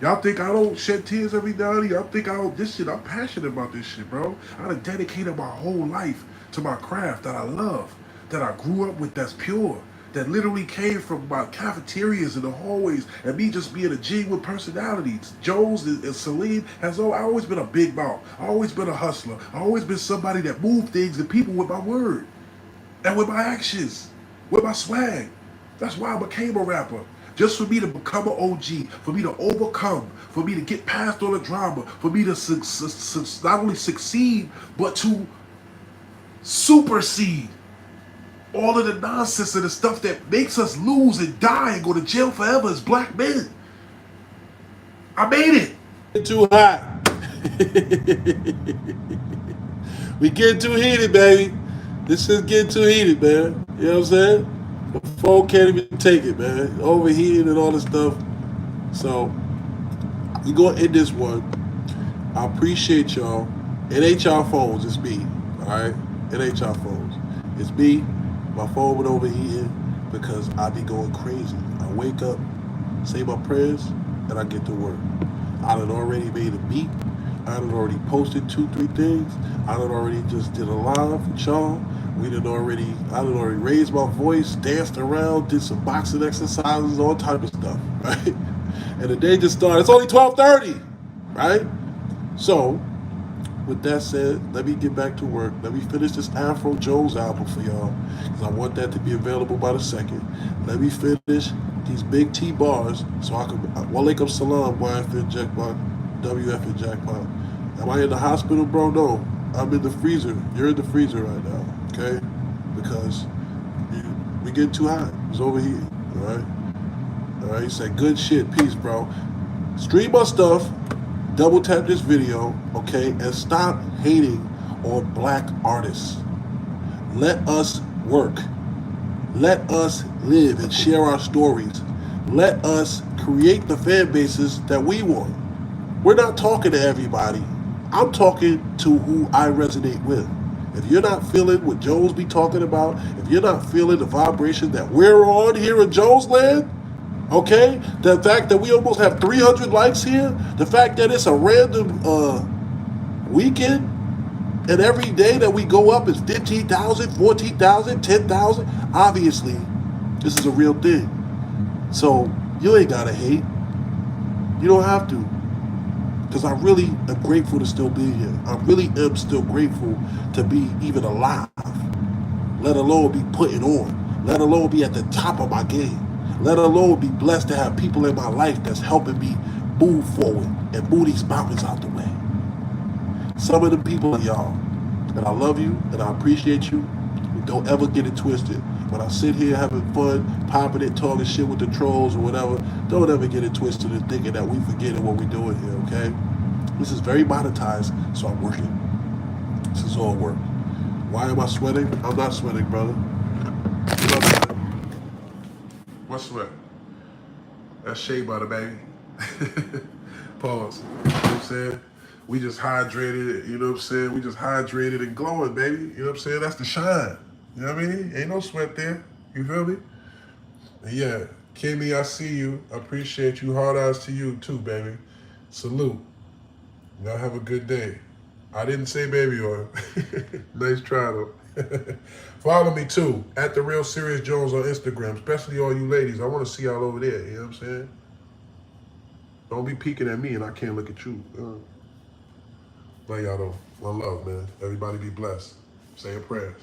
Y'all think I don't shed tears every now and then? Y'all think I don't, this shit, I'm passionate about this shit, bro. I done dedicated my whole life to my craft that I love, that I grew up with, that's pure, that literally came from my cafeterias and the hallways and me just being a genuine personality. Jones and Salim has always been a big mouth. I always been a hustler. I always been somebody that moved things and people with my word and with my actions, with my swag. That's why I became a rapper. Just for me to become an OG, for me to overcome, for me to get past all the drama, for me to not only succeed, but to supersede all of the nonsense and the stuff that makes us lose and die and go to jail forever as black men. I made it.
Too hot. We getting too heated, baby. This is getting too heated, man. You know what I'm saying? The phone can't even take it, man. Overheating and all this stuff. So we gonna end this one. I appreciate y'all. It ain't y'all phones, it's me. Alright? It ain't y'all phones. It's me. My phone been overheating because I be going crazy. I wake up, say my prayers, and I get to work. I done already made a beat. I done already posted 2-3 things. I done already just did a live with y'all. I done already raised my voice, danced around, did some boxing exercises, all type of stuff, right? And the day just started. It's only 12:30, right? So, with that said, let me get back to work. Let me finish this Afro Jones album for y'all, because I want that to be available by the second. Let me finish these big T bars so I can. Walaikum salam, YFN Jackpot, WFN Jackpot. Am I in the hospital, bro? No. I'm in the freezer. You're in the freezer right now, okay? Because we getting too hot. It's overheating, all right? All right, he said, good shit, peace, bro. Stream my stuff, double tap this video, okay, and stop hating on black artists. Let us work. Let us live and share our stories. Let us create the fan bases that we want. We're not talking to everybody. I'm talking to who I resonate with. If you're not feeling what Jones be talking about, if you're not feeling the vibration that we're on here in Jones Land, okay, the fact that we almost have 300 likes here, the fact that it's a random weekend, and every day that we go up is 15,000, 14,000, 10,000. Obviously, this is a real thing. So you ain't gotta hate. You don't have to. Because I really am grateful to still be here. I really am still grateful to be even alive, let alone be putting on, let alone be at the top of my game, let alone be blessed to have people in my life that's helping me move forward and move these mountains out the way. Some of the people are y'all, and I love you and I appreciate you. Don't ever get it twisted. When I sit here having fun, popping it, talking shit with the trolls or whatever, don't ever get it twisted and thinking that we forgetting what we're doing here, okay? This is very monetized, so I'm working. This is all work. Why am I sweating? I'm not sweating, brother.
What's sweat? That's shea butter, baby. Pause. You know what I'm saying? We just hydrated, you know what I'm saying? We just hydrated and glowing, baby. You know what I'm saying? That's the shine. You know what I mean? Ain't no sweat there. You feel me? Yeah. Kimmy, I see you. I appreciate you. Hard eyes to you too, baby. Salute. Y'all have a good day. I didn't say baby oil. Nice try though. Follow me too, at the Real Serious Jones on Instagram, especially all you ladies. I want to see y'all over there, you know what I'm saying? Don't be peeking at me and I can't look at you. Love y'all though. One love, man. Everybody be blessed. Say your prayers.